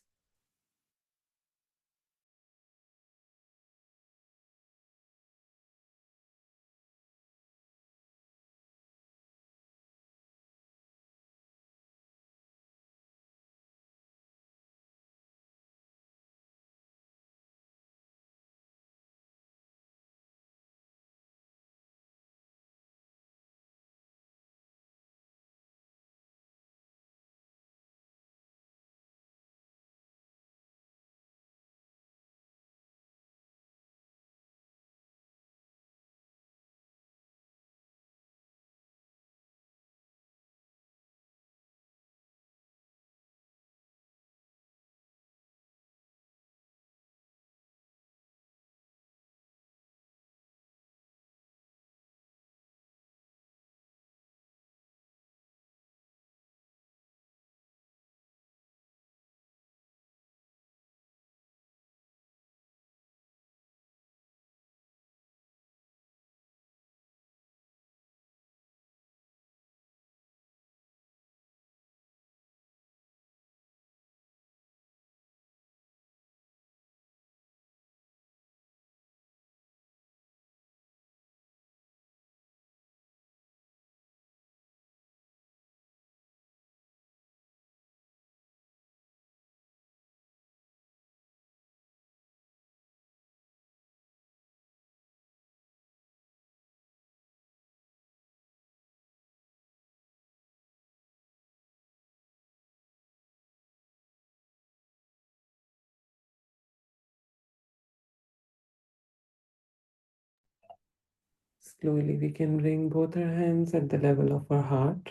Slowly, we can bring both our hands at the level of our heart.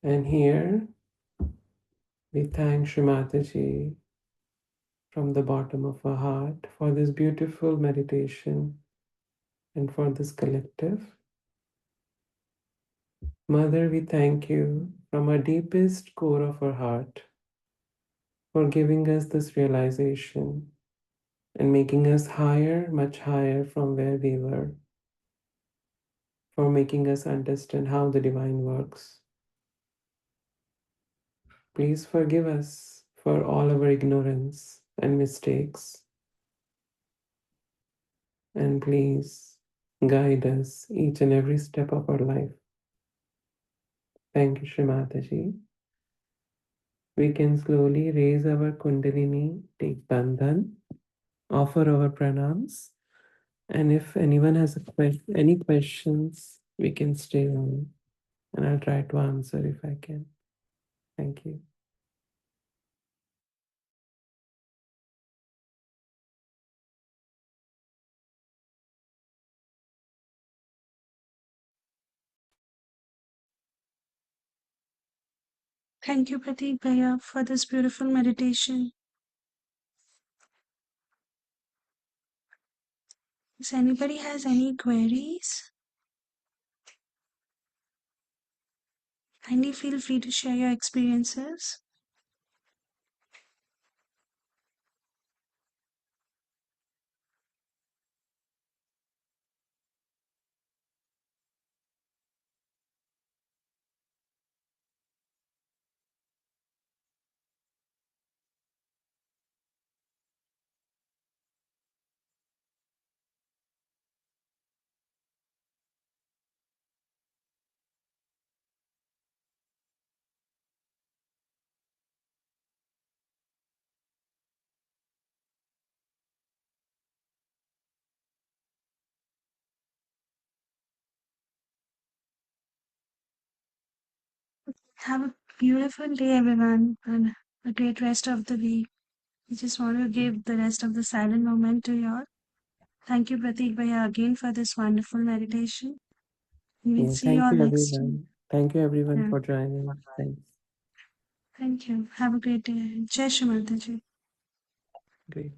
And here, we thank Shrimataji from the bottom of our heart for this beautiful meditation and for this collective. Mother, we thank you from our deepest core of our heart for giving us this realization and making us higher, much higher from where we were, for making us understand how the divine works. Please forgive us for all our ignorance and mistakes, and please guide us each and every step of our life. Thank you, Shrimataji. We can slowly raise our Kundalini, take Bandhan, offer our pranams, and if anyone has any questions, we can stay on and I'll try to answer if I can. Thank you. Thank you, Prateek Bhaiya, for this beautiful meditation. If anybody has any queries, kindly feel free to share your experiences. Have a beautiful day, everyone, and a great rest of the week. I just want to give the rest of the silent moment to you all. Thank you, Prateek Bhaiya, again for this wonderful meditation. We'll see you Thank all you, next time. everyone. Thank you, everyone, Yeah. for joining. Thanks. Thank you. Have a great day. Jai Shri Mataji. Great.